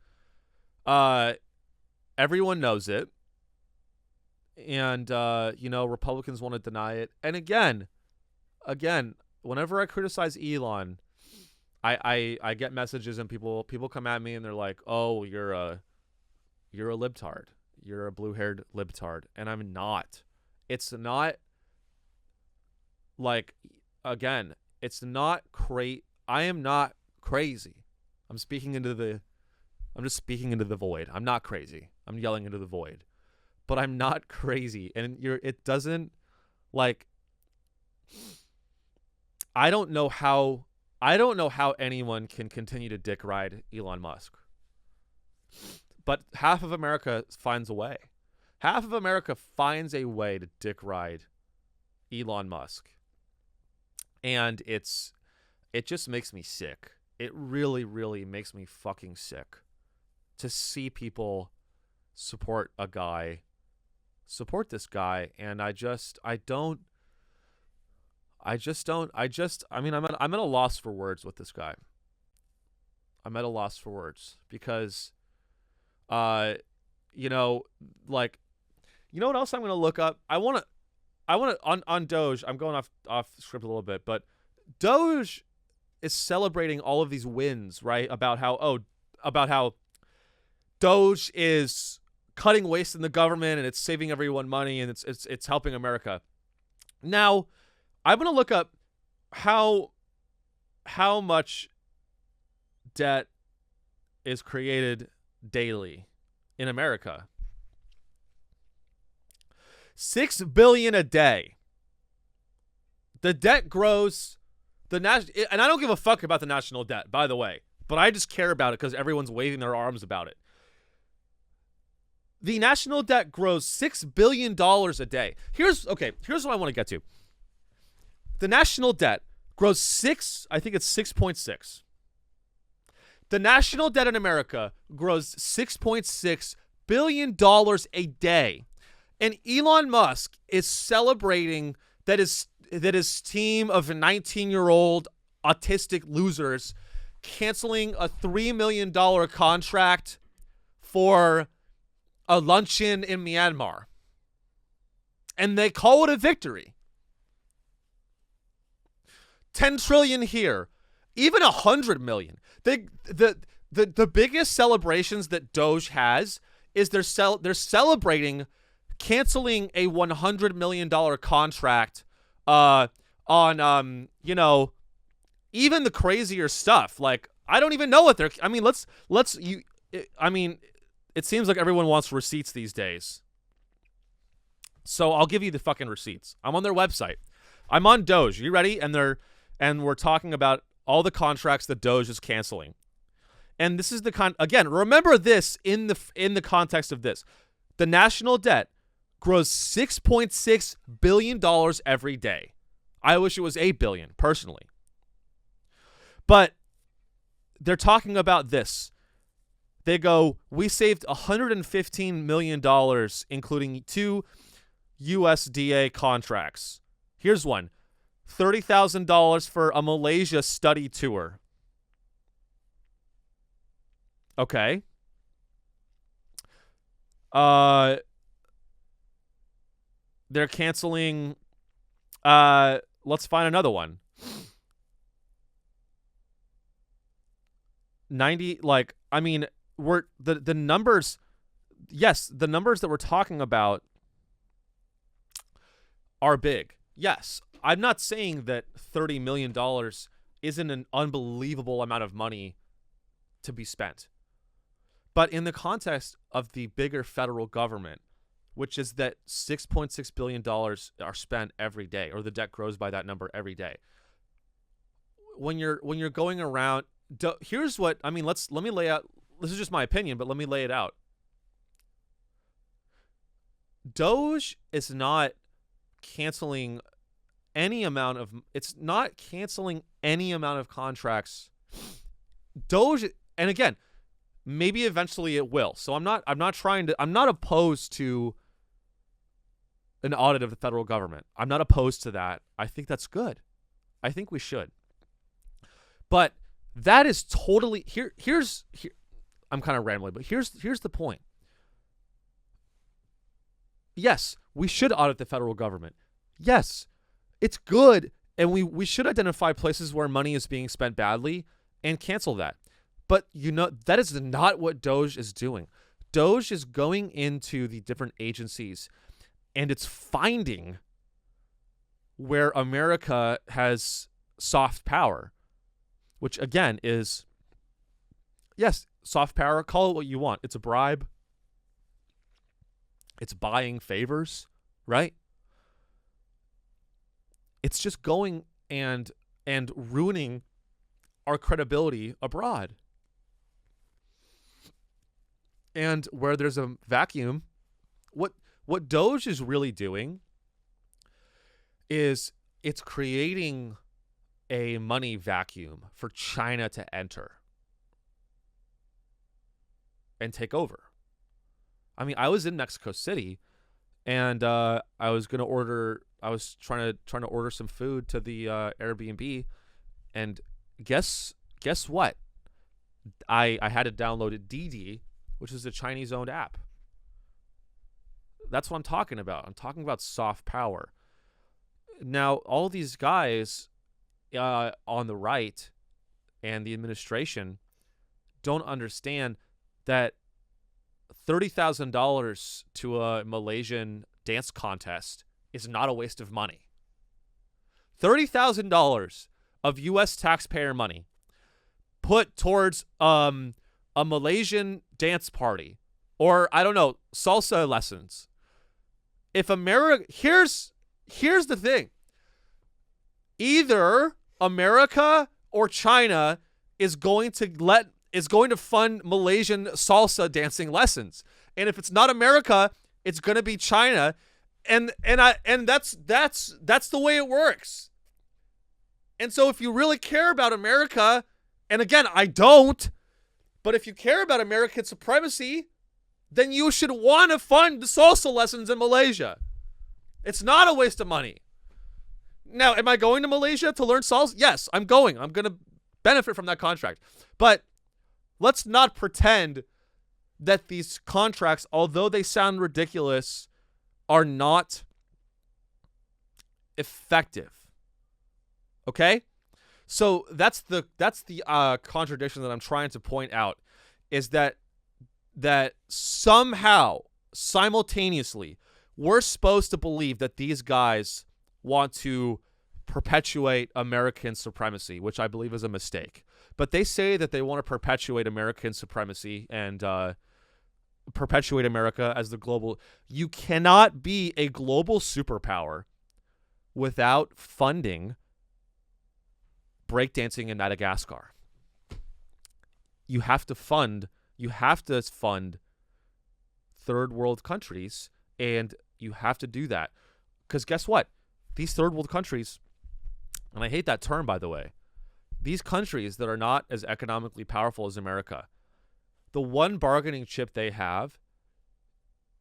Speaker 3: everyone knows it. And, Republicans want to deny it. And again, again, whenever I criticize Elon, I get messages and people come at me and they're like, "Oh, you're a libtard. You're a blue-haired libtard." And I'm not. It's not like, again, it's not I am not crazy. I'm just speaking into the void. I'm not crazy. I'm yelling into the void. But I'm not crazy. And it doesn't, like, I don't know how anyone can continue to dick ride Elon Musk. But half of America finds a way. Half of America finds a way to dick ride Elon Musk. And it just makes me sick. It really, really makes me fucking sick to see people support this guy. And I'm at a loss for words with this guy. I'm at a loss for words because, you know what else I'm going to look up? I want to on Doge, I'm going off script a little bit, but Doge is celebrating all of these wins, right? About how Doge is cutting waste in the government and it's saving everyone money and it's helping America. Now, I'm going to look up how much debt is created daily in America. $6 billion a day. The debt grows. And I don't give a fuck about the national debt, by the way, but I just care about it because everyone's waving their arms about it. The national debt grows $6 billion a day. Here's what I want to get to. The national debt grows 6.6. The national debt in America grows $6.6 billion a day. And Elon Musk is celebrating that his team of 19-year-old autistic losers canceling a $3 million contract for a luncheon in Myanmar. And they call it a victory. 10 trillion here, even 100 million. The biggest celebrations that Doge has is they're celebrating canceling a $100 million contract on even the crazier stuff. Like, I don't even know what they're, it seems like everyone wants receipts these days. So I'll give you the fucking receipts. I'm on their website. I'm on Doge. You ready? And we're talking about all the contracts that Doge is canceling. And this is again, remember this in the context of this. The national debt grows $6.6 billion every day. I wish it was $8 billion, personally. But they're talking about this. They go, we saved $115 million, including 2 USDA contracts. Here's one. $30,000 for a Malaysia study tour. Okay. They're canceling. Let's find another one. 90. We're the numbers. Yes, the numbers that we're talking about are big. Yes, I'm not saying that $30 million isn't an unbelievable amount of money to be spent. But in the context of the bigger federal government, which is that $6.6 billion are spent every day, or the debt grows by that number every day. When you're going around, here's what, let me lay out, this is just my opinion, but let me lay it out. Doge is not canceling any amount of contracts. Doge, and again, maybe eventually it will. So I'm not opposed to an audit of the federal government. I'm not opposed to that. I think that's good. I think we should. But that is totally here. I'm kind of rambling, but here's the point. Yes, we should audit the federal government. Yes, it's good And we should identify places where money is being spent badly and cancel that. But that is not what DOGE is doing. DOGE is going into the different agencies and it's finding where America has soft power, which again is, yes, soft power, call it what you want. It's a bribe. It's buying favors, right? It's just going and ruining our credibility abroad. And where there's a vacuum, what DOGE is really doing is it's creating a money vacuum for China to enter and take over. I mean, I was in Mexico City, and I was trying to order some food to the Airbnb, and guess what? I had to download Didi, which is a Chinese-owned app. That's what I'm talking about. I'm talking about soft power. Now, all these guys on the right and the administration don't understand that $30,000 to a Malaysian dance contest is not a waste of money. $30,000 of U.S. taxpayer money put towards a Malaysian dance party, or I don't know, salsa lessons. If America, here's the thing. Either America or China is going to fund Malaysian salsa dancing lessons. And if it's not America, it's going to be China. And that's the way it works. And so if you really care about America, and again, I don't, but if you care about American supremacy, then you should want to fund the salsa lessons in Malaysia. It's not a waste of money. Now, am I going to Malaysia to learn salsa? Yes, I'm going. I'm going to benefit from that contract. But let's not pretend that these contracts, although they sound ridiculous, are not effective. Okay? So that's the contradiction that I'm trying to point out, is that somehow, simultaneously, we're supposed to believe that these guys want to perpetuate American supremacy, which I believe is a mistake. But they say that they want to perpetuate American supremacy and perpetuate America as the global. You cannot be a global superpower without funding breakdancing in Madagascar. You have to fund third world countries, and you have to do that. Because guess what? These third world countries, and I hate that term, by the way, these countries that are not as economically powerful as America, the one bargaining chip they have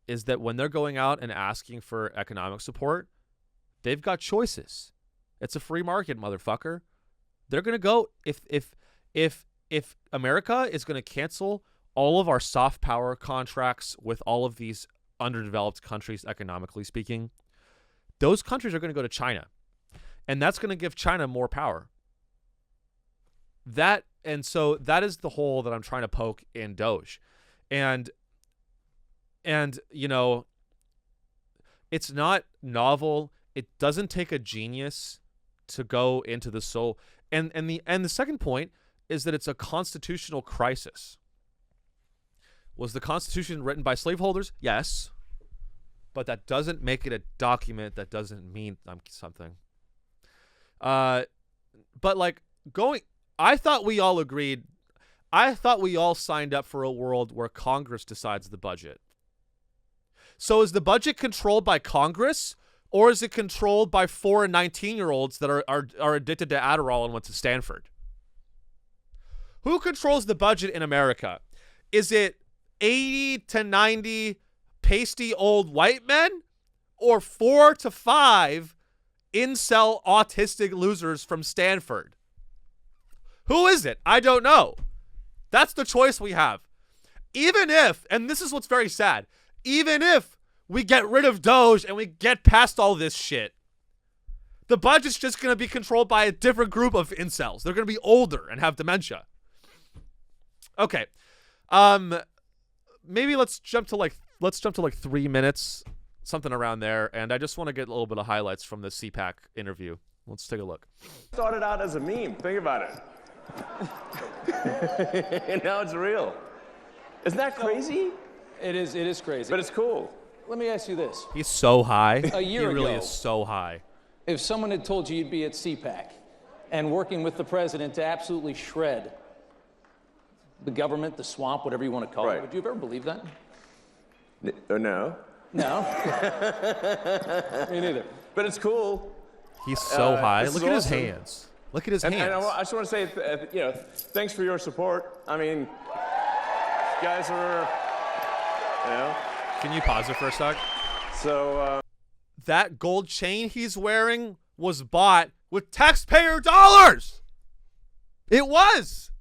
Speaker 3: is that when they're going out and asking for economic support, they've got choices. It's a free market, motherfucker. They're going to go, if America is going to cancel all of our soft power contracts with all of these underdeveloped countries, economically speaking, those countries are going to go to China. And that's going to give China more power. So that is the hole that I'm trying to poke in DOGE. And you know, it's not novel. It doesn't take a genius to go into the soul. And the second point is that it's a constitutional crisis. Was the Constitution written by slaveholders? Yes. But that doesn't make it a document. That doesn't mean something. But like I thought we all agreed. I thought we all signed up for a world where Congress decides the budget. So is the budget controlled by Congress, or is it controlled by 4 and 19-year-olds that are addicted to Adderall and went to Stanford? Who controls the budget in America? Is it 80 to 90 pasty old white men, or 4 to 5 incel autistic losers from Stanford? Who is it? I don't know. That's the choice we have. Even if, and this is what's very sad, even if we get rid of DOGE and we get past all this shit, The budget's just going to be controlled by a different group of incels. They're going to be older and have dementia. Okay. Maybe let's jump to like 3 minutes, something around there, and I just want to get a little bit of highlights from the CPAC interview. Let's take a look.
Speaker 7: Started out as a meme. Think about it. And now it's real. Isn't that crazy?
Speaker 6: It is crazy.
Speaker 7: But it's cool.
Speaker 6: Let me ask you this.
Speaker 3: He's so high.
Speaker 6: A year
Speaker 3: he really
Speaker 6: ago.
Speaker 3: is so high.
Speaker 6: If someone had told you you'd be at CPAC and working with the president to absolutely shred the government, the swamp, whatever you want to call it,
Speaker 7: Right.
Speaker 6: would you have ever believed that?
Speaker 7: No.
Speaker 6: No. Me neither.
Speaker 7: But it's cool.
Speaker 3: He's so high.
Speaker 7: this
Speaker 3: Look
Speaker 7: is
Speaker 3: at his
Speaker 7: awesome.
Speaker 3: hands. Look at his
Speaker 7: And
Speaker 3: hands.
Speaker 7: I just want to say, thanks for your support. I mean, you guys are,
Speaker 3: Can you pause it for a sec?
Speaker 7: so,
Speaker 3: That gold chain he's wearing was bought with taxpayer dollars. It was.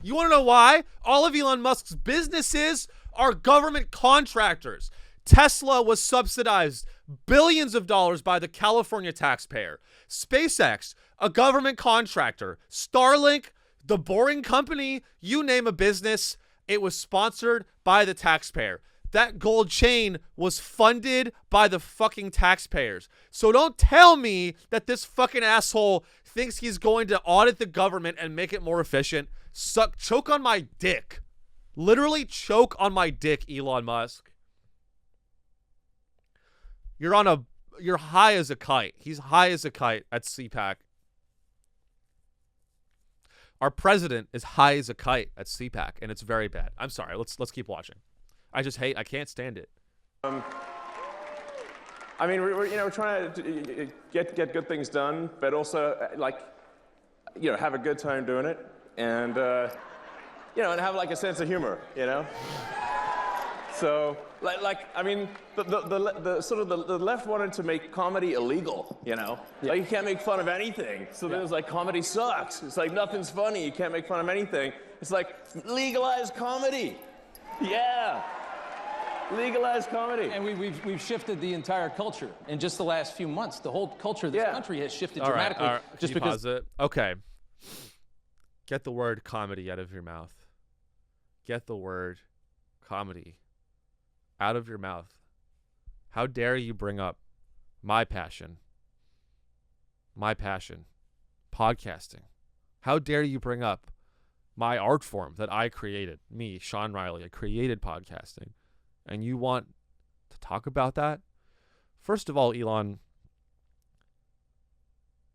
Speaker 3: You want to know why? All of Elon Musk's businesses are government contractors. Tesla was subsidized billions of dollars by the California taxpayer. SpaceX, a government contractor. Starlink, the Boring Company, you name a business, it was sponsored by the taxpayer. That gold chain was funded by the fucking taxpayers. So don't tell me that this fucking asshole thinks he's going to audit the government and make it more efficient. Choke on my dick. Literally choke on my dick, Elon Musk. You're high as a kite. He's high as a kite at CPAC. Our president is high as a kite at CPAC, and it's very bad. I'm sorry. Let's keep watching. I can't stand it.
Speaker 7: I mean, we're trying to get good things done, but also have a good time doing it, and and have like a sense of humor, So, I mean, the sort of the left wanted to make comedy illegal, Like you can't make fun of anything. So then it's like comedy sucks. It's like nothing's funny. You can't make fun of anything. It's like legalize comedy. Yeah. Legalize comedy.
Speaker 6: And we've shifted the entire culture in just the last few months. The whole culture of this country has shifted dramatically.
Speaker 3: All right.
Speaker 6: Just
Speaker 3: Can you
Speaker 6: because.
Speaker 3: pause it? Okay. Get the word comedy out of your mouth. Get the word comedy out of your mouth. How dare you bring up my passion? My passion. Podcasting. How dare you bring up my art form that I created? Me, Sean Riley, I created podcasting. And you want to talk about that? First of all, Elon,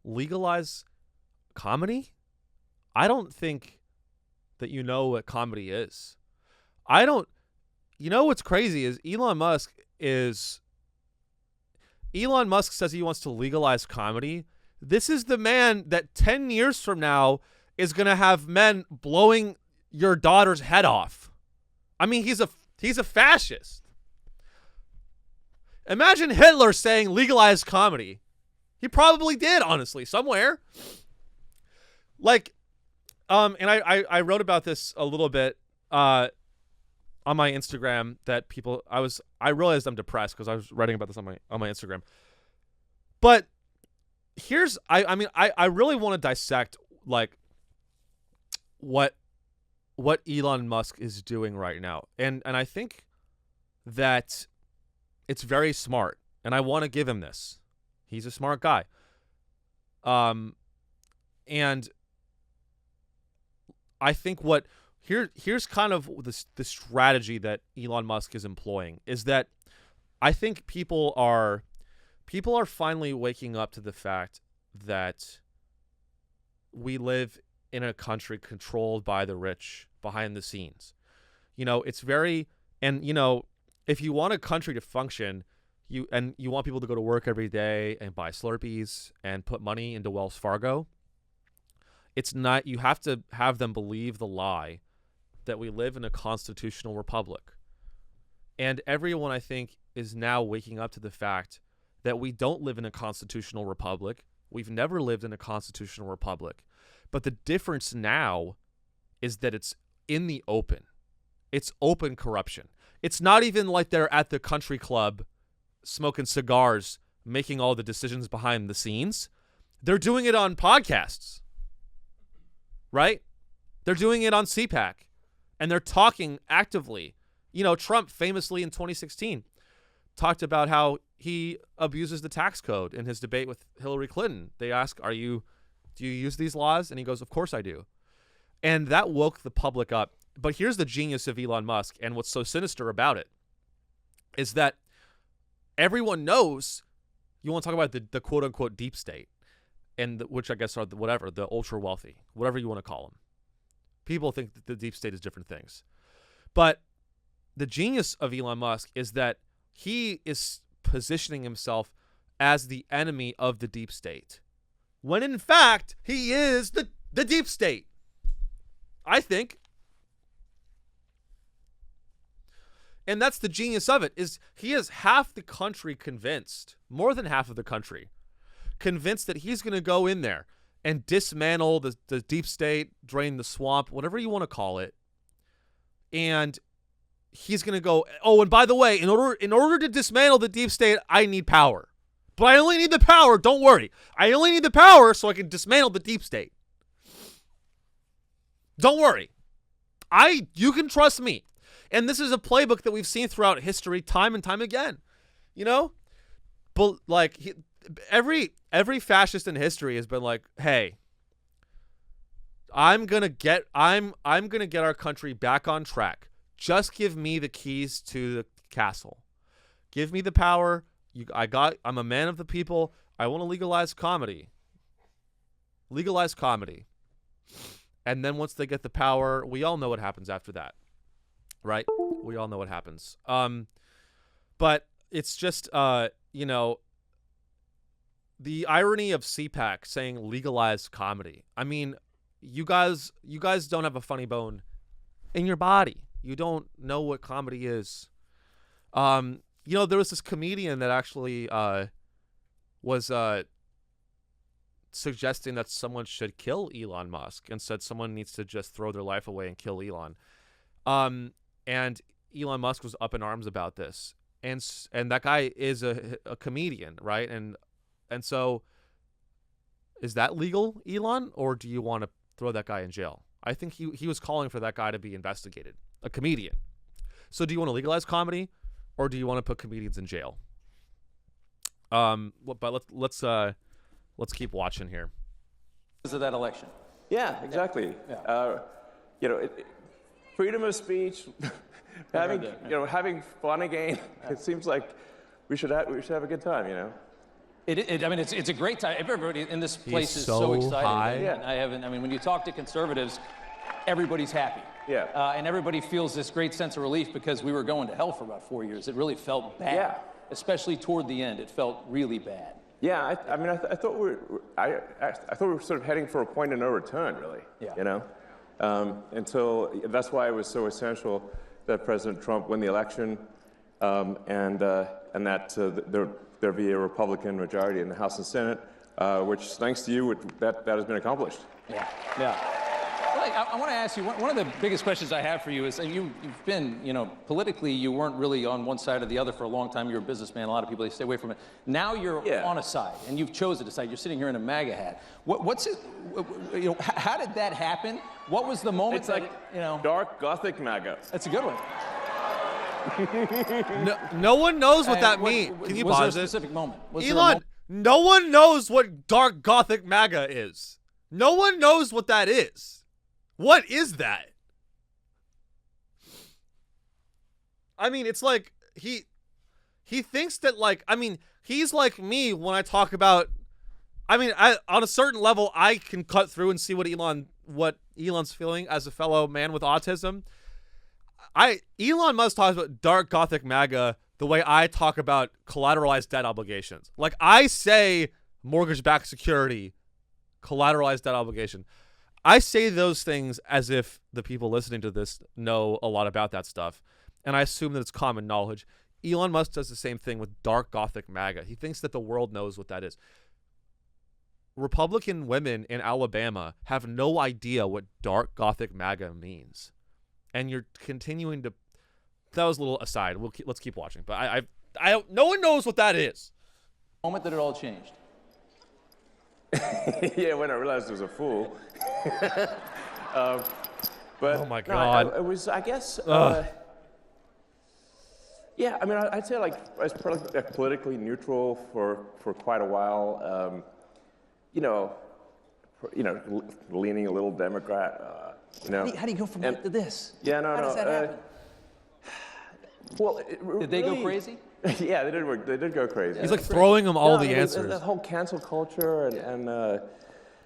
Speaker 3: legalize comedy? I don't think that you know what comedy is. You know what's crazy is Elon Musk says he wants to legalize comedy. This is the man that 10 years from now is going to have men blowing your daughter's head off. I mean, he's a fascist. Imagine Hitler saying legalize comedy. He probably did, honestly, somewhere. And I wrote about this a little bit on my Instagram that I realized I'm depressed because I was writing about this on my Instagram. But I really want to dissect what Elon Musk is doing right now. And I think that it's very smart, and I want to give him this. He's a smart guy. And I think here's kind of the strategy that Elon Musk is employing is that I think people are finally waking up to the fact that we live in a country controlled by the rich behind the scenes. If you want a country to function, you want people to go to work every day and buy Slurpees and put money into Wells Fargo, you have to have them believe the lie that we live in a constitutional republic. And everyone, I think, is now waking up to the fact that we don't live in a constitutional republic. We've never lived in a constitutional republic. But the difference now is that it's in the open. It's open corruption. It's not even like they're at the country club smoking cigars, making all the decisions behind the scenes. They're doing it on podcasts, right? They're doing it on CPAC, and they're talking actively. You know, Trump famously in 2016 talked about how he abuses the tax code in his debate with Hillary Clinton. They ask, do you use these laws? And he goes, of course I do. And that woke the public up. But here's the genius of Elon Musk, and what's so sinister about it is that everyone knows you want to talk about the quote-unquote deep state, and which I guess are the ultra-wealthy, whatever you want to call them. People think that the deep state is different things. But the genius of Elon Musk is that he is positioning himself as the enemy of the deep state, when in fact he is the deep state. I think. And that's the genius of it, is he has half the country convinced, more than half of the country, convinced that he's going to go in there and dismantle the deep state, drain the swamp, whatever you want to call it. And he's going to go, oh, and by the way, in order to dismantle the deep state, I need power. But I only need the power, don't worry. I only need the power so I can dismantle the deep state. Don't worry. You can trust me. And this is a playbook that we've seen throughout history time and time again. You know? But like every fascist in history has been like, "Hey, I'm going to get our country back on track. Just give me the keys to the castle. Give me the power. I'm a man of the people. I want to legalize comedy. Legalize comedy." And then once they get the power, we all know what happens after that. Right? We all know what happens. But it's just, you know, the irony of CPAC saying legalize comedy. I mean, you guys don't have a funny bone in your body. You don't know what comedy is. You know, there was this comedian that actually was suggesting that someone should kill Elon Musk, and said someone needs to just throw their life away and kill Elon. And Elon Musk was up in arms about this, and that guy is a comedian, right? And so, is that legal, Elon, or do you want to throw that guy in jail? I think he was calling for that guy to be investigated, a comedian. So, do you want to legalize comedy, or do you want to put comedians in jail? But let's keep watching here.
Speaker 6: Because of that election.
Speaker 7: Yeah, exactly.
Speaker 6: Yeah.
Speaker 7: You know, freedom of speech, having fun again. It seems like we should have a good time. You know.
Speaker 6: I mean, it's a great time. Everybody in this place is so excited.
Speaker 3: High.
Speaker 6: Yeah. I mean, when you talk to conservatives, everybody's happy.
Speaker 7: Yeah.
Speaker 6: And everybody feels this great sense of relief because we were going to hell for about 4 years. It really felt bad.
Speaker 7: Yeah.
Speaker 6: Especially toward the end, it felt really bad.
Speaker 7: Yeah, I thought we were sort of heading for a point of no return, really.
Speaker 6: Yeah.
Speaker 7: You know, that's why it was so essential that President Trump win the election, and that there be a Republican majority in the House and Senate, which, thanks to you, that has been accomplished.
Speaker 6: Yeah. Yeah. Well, I want to ask you, one of the biggest questions I have for you is, and you've been, you know, politically, you weren't really on one side or the other for a long time. You're a businessman. A lot of people, they stay away from it. Now you're on a side, and you've chosen a side. You're sitting here in a MAGA hat. What's it, you know, how did that happen? What was the moment
Speaker 7: you know, dark Gothic MAGA.
Speaker 6: That's a good one.
Speaker 3: No one knows what that means. Can you pause
Speaker 6: Was there a specific moment?
Speaker 3: Elon, no one knows what dark Gothic MAGA is. No one knows what that is. What is that? I mean, it's like he thinks that, like, I mean, he's like me when I talk about, I mean, on a certain level, I can cut through and see what Elon's feeling as a fellow man with autism. Elon Musk talks about dark Gothic MAGA the way I talk about collateralized debt obligations. Like, I say mortgage-backed security, collateralized debt obligation. I say those things as if the people listening to this know a lot about that stuff, and I assume that it's common knowledge. Elon Musk does the same thing with dark Gothic MAGA. He thinks that the world knows what that is. Republican women in Alabama have no idea what dark Gothic MAGA means, and you're continuing to. That was a little aside. Let's keep watching. But no one knows what that is.
Speaker 6: Moment that it all changed.
Speaker 7: Yeah, when I realized I was a fool. But
Speaker 3: Oh my
Speaker 7: no,
Speaker 3: God.
Speaker 7: it was, I guess. Yeah, I mean, I'd say like I was probably like, politically neutral for quite a while. Leaning a little Democrat.
Speaker 6: How do you go from that to this?
Speaker 7: Yeah, no,
Speaker 6: How
Speaker 7: no.
Speaker 6: does that happen?
Speaker 7: Well,
Speaker 6: Did they go crazy?
Speaker 7: Yeah, they did work. They did go crazy.
Speaker 3: He's like throwing them all
Speaker 7: No, I
Speaker 3: the
Speaker 7: mean,
Speaker 3: answers.
Speaker 7: That whole cancel culture and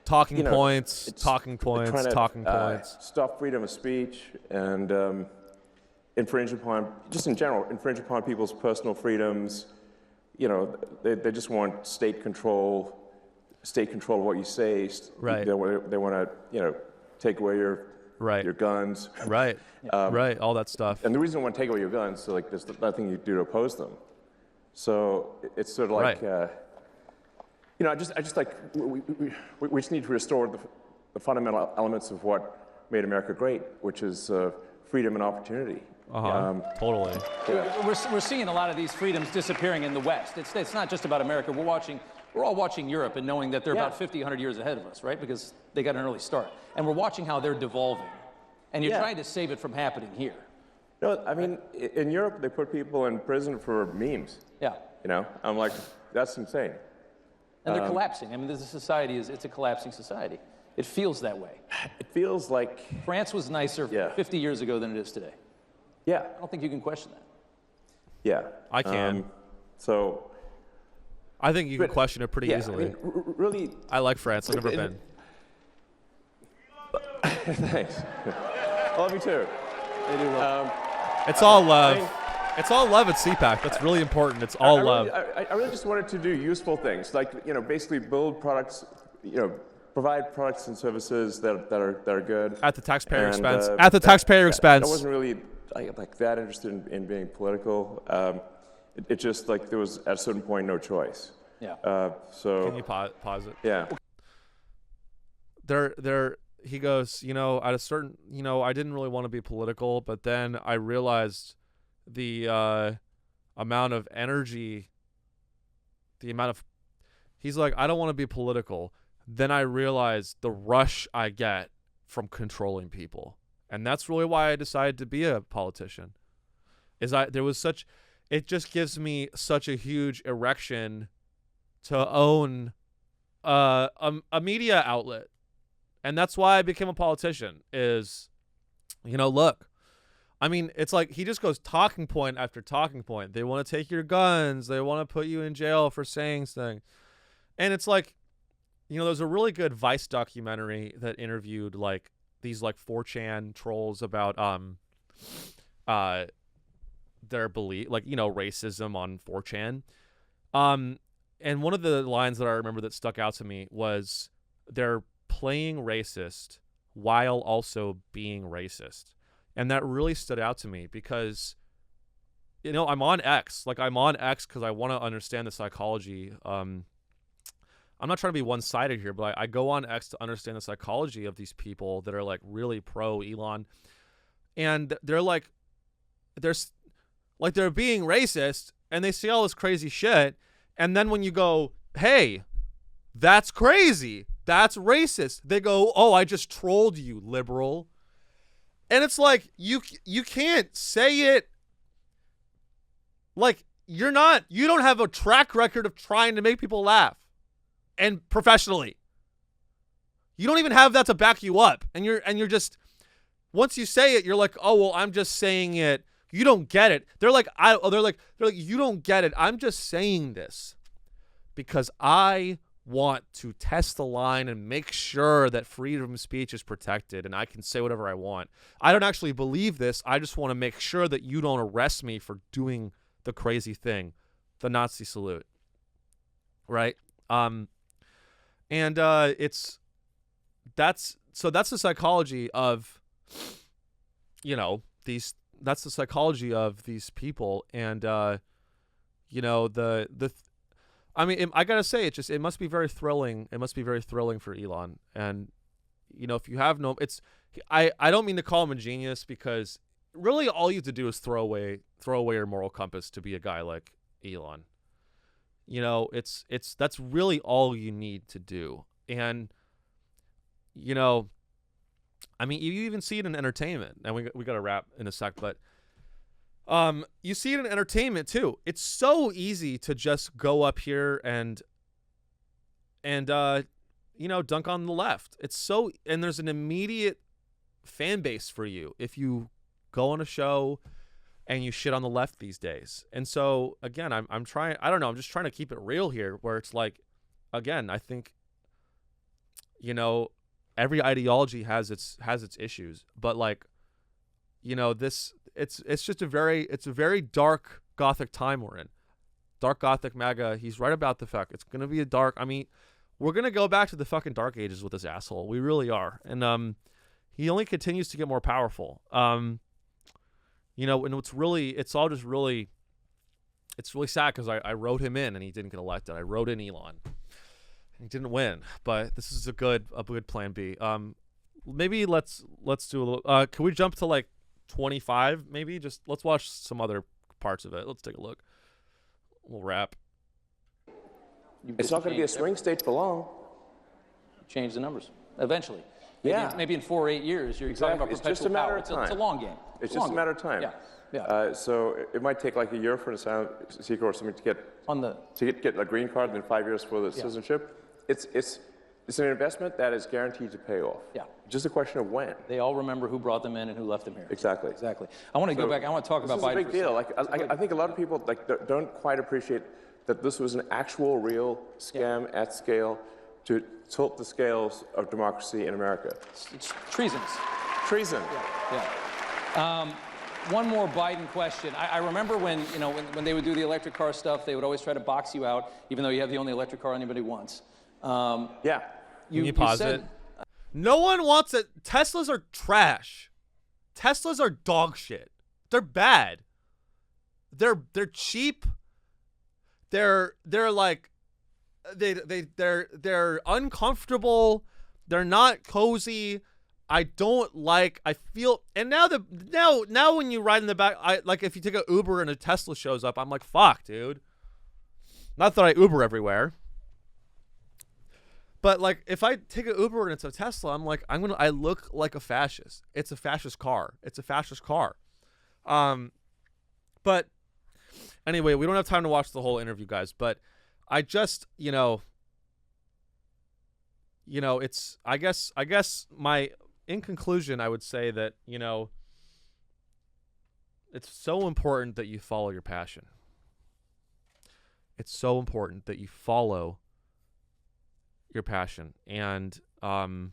Speaker 3: Talking
Speaker 7: you know,
Speaker 3: points,
Speaker 7: it's
Speaker 3: talking points,
Speaker 7: trying to,
Speaker 3: talking points.
Speaker 7: stop freedom of speech and infringe upon, just in general, infringe upon people's personal freedoms. You know, they just want state control of what you say.
Speaker 3: Right.
Speaker 7: They want to, take away your guns.
Speaker 3: Right. Right. All that stuff.
Speaker 7: And the reason they want to take away your guns, so like there's nothing you do to oppose them. So it's sort of like,
Speaker 3: Right.
Speaker 7: I just like we just need to restore the fundamental elements of what made America great, which is freedom and opportunity.
Speaker 3: Totally.
Speaker 6: We're seeing a lot of these freedoms disappearing in the West. It's not just about America. We're all watching Europe and knowing that they're about 50, 100 years ahead of us, right? Because they got an early start. And we're watching how they're devolving. And you're trying to save it from happening here.
Speaker 7: No, I mean, in Europe, they put people in prison for memes.
Speaker 6: Yeah.
Speaker 7: I'm like, that's insane.
Speaker 6: And they're collapsing. I mean, it's a collapsing society. It feels that way.
Speaker 7: It feels like
Speaker 6: France was nicer 50 years ago than it is today.
Speaker 7: Yeah.
Speaker 6: I don't think you can question that.
Speaker 7: Yeah.
Speaker 3: I can.
Speaker 7: So.
Speaker 3: I think you can question it pretty easily.
Speaker 7: I mean, really.
Speaker 3: I like France. I've never been.
Speaker 7: Thanks. I love you too.
Speaker 3: It's all love. It's all love at CPAC. That's really important. It's all love.
Speaker 7: I really just wanted to do useful things, like basically build products, provide products and services that are good
Speaker 3: At the taxpayer expense. At the taxpayer expense.
Speaker 7: I wasn't really like that interested in being political. It just like there was at a certain point no choice.
Speaker 6: Yeah.
Speaker 3: Can you pause it?
Speaker 7: Yeah.
Speaker 3: He goes, at a certain, I didn't really want to be political, but then I realized the amount of energy, he's like, I don't want to be political. Then I realized the rush I get from controlling people. And that's really why I decided to be a politician. It just gives me such a huge erection to own a media outlet. And that's why I became a politician is, look, I mean, it's like he just goes talking point after talking point. They want to take your guns. They want to put you in jail for saying things. And it's like, there's a really good Vice documentary that interviewed like these like 4chan trolls about their belief, like, racism on 4chan. And one of the lines that I remember that stuck out to me was they're playing racist while also being racist. And that really stood out to me because, I'm on X. Like, I'm on X because I want to understand the psychology. I'm not trying to be one-sided here, but I go on X to understand the psychology of these people that are, like, really pro-Elon. And they're being racist, and they see all this crazy shit. And then when you go, hey, that's crazy, that's racist, they go, oh, I just trolled you, liberal. And it's like, you can't say it. Like, you don't have a track record of trying to make people laugh. And professionally. You don't even have that to back you up. And you're just, once you say it, you're like, oh, well, I'm just saying it. You don't get it. They're like, you don't get it. I'm just saying this because I want to test the line and make sure that freedom of speech is protected and I can say whatever I want. I don't actually believe this. I just want to make sure that you don't arrest me for doing the crazy thing, the Nazi salute. Right? And that's the psychology of, that's the psychology of these people. And, I mean, I gotta say, it must be very thrilling. It must be very thrilling for Elon. And, if you have I don't mean to call him a genius because really all you have to do is throw away your moral compass to be a guy like Elon. That's really all you need to do. And, you know, I mean, you even see it in entertainment, and we got to wrap in a sec, but you see it in entertainment too. It's so easy to just go up here and you know, dunk on the left. And there's an immediate fan base for you if you go on a show and you shit on the left these days. And so again, I'm trying, I don't know, I'm just trying to keep it real here, where it's like, again, I think, you know, every ideology has its issues, but like, you know, it's just a very dark Gothic time we're in. Dark Gothic MAGA. He's right about the fact it's going to be a dark, I mean, we're going to go back to the fucking dark ages with this asshole. We really are. And he only continues to get more powerful. You know, and it's really sad because I wrote him in and he didn't get elected. I wrote in Elon. He didn't win, but this is a good plan B. Maybe let's do a little. Can we jump to like 25? Maybe just let's watch some other parts of it. Let's take a look. We'll wrap.
Speaker 7: It's not going to be a swing state for long.
Speaker 6: Change the numbers eventually.
Speaker 7: Yeah.
Speaker 6: Maybe in 4 or 8 years, you're talking about
Speaker 7: It's
Speaker 6: perpetual
Speaker 7: just a matter
Speaker 6: power.
Speaker 7: of time.
Speaker 6: It's a long game.
Speaker 7: It's just a matter of time.
Speaker 6: Yeah.
Speaker 7: So it might take like a year for an asylum seeker or something to get a green card, and then 5 years for the citizenship. It's an investment that is guaranteed to pay off.
Speaker 6: Yeah.
Speaker 7: Just a question of when.
Speaker 6: They all remember who brought them in and who left them here.
Speaker 7: Exactly.
Speaker 6: I want to go back. I want to talk about Biden.
Speaker 7: This is a big deal. Like I think a lot of people don't quite appreciate that this was an actual, real scam at scale to tilt the scales of democracy in America.
Speaker 6: It's treasonous.
Speaker 7: Treason.
Speaker 6: Yeah. One more Biden question. I remember when they would do the electric car stuff, they would always try to box you out, even though you have the only electric car anybody wants.
Speaker 7: Yeah.
Speaker 3: Can you pause it? No one wants it. Teslas are trash. Teslas are dog shit. They're bad. They're cheap. They're like they're uncomfortable. They're not cozy. I feel, and now when you ride in the back, like if you take an Uber and a Tesla shows up, I'm like, fuck, dude. Not that I Uber everywhere. But like if I take an Uber and it's a Tesla, I'm like, I look like a fascist. It's a fascist car. But anyway, we don't have time to watch the whole interview, guys, but I just, it's, I guess in conclusion, I would say that, it's so important that you follow your passion. It's so important that you follow your passion. And, even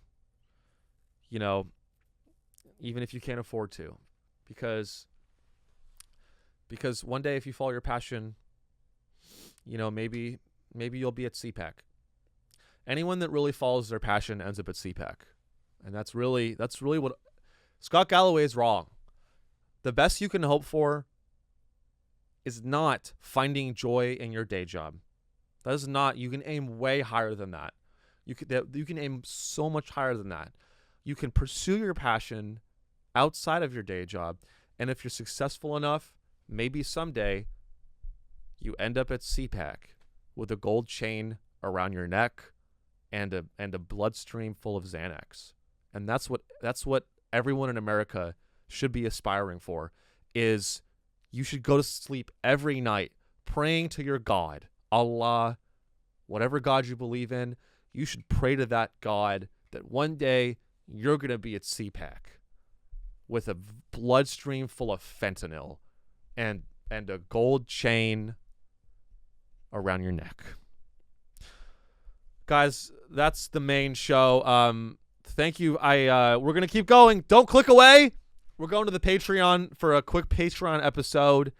Speaker 3: if you can't afford to, because one day if you follow your passion, maybe you'll be at CPAC. Anyone that really follows their passion ends up at CPAC. And that's really what Scott Galloway is wrong. The best you can hope for is not finding joy in your day job. That is not, you can aim way higher than that. You can aim so much higher than that. You can pursue your passion outside of your day job. And if you're successful enough, maybe someday you end up at CPAC with a gold chain around your neck and a bloodstream full of Xanax. And that's what everyone in America should be aspiring for, is you should go to sleep every night praying to your God, Allah, whatever God you believe in. You should pray to that God that one day you're going to be at CPAC with a bloodstream full of fentanyl and a gold chain around your neck. Guys, that's the main show. Thank you. We're going to keep going. Don't click away. We're going to the Patreon for a quick Patreon episode.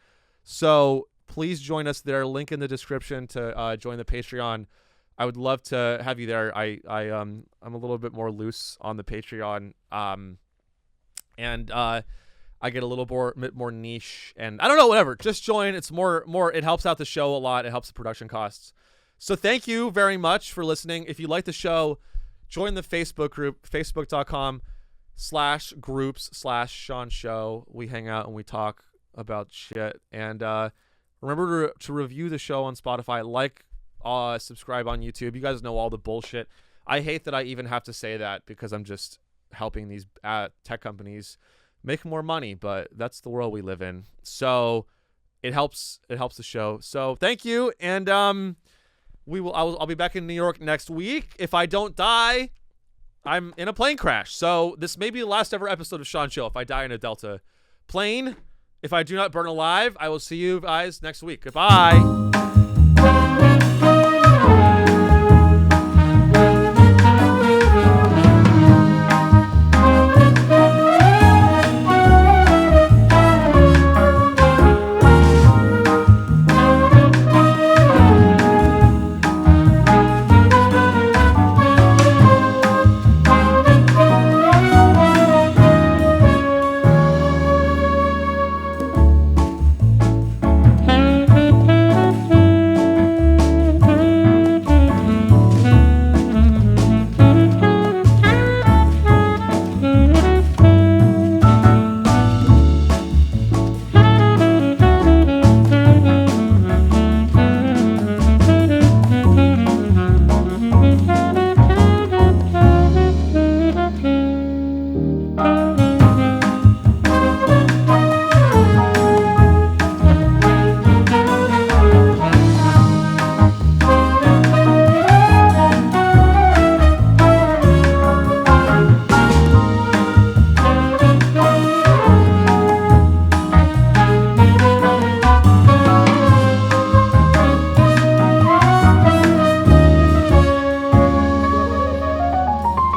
Speaker 3: So please join us there. Link in the description to join the Patreon. I would love to have you there. I'm a little bit more loose on the Patreon. And I get a little bit more niche, and I don't know, whatever. Just join. It's more. It helps out the show a lot. It helps the production costs. So thank you very much for listening. If you like the show, join the Facebook group, facebook.com/groups/Sean Show. We hang out and we talk about shit. And remember to review the show on Spotify, subscribe on YouTube. You guys know all the bullshit. I hate that I even have to say that because I'm just helping these tech companies make more money, but that's the world we live in. So it helps the show. So thank you. And I'll be back in New York next week. If I don't die, I'm in a plane crash. So this may be the last ever episode of Sean Show if I die in a Delta plane. If I do not burn alive, I will see you guys next week. Goodbye.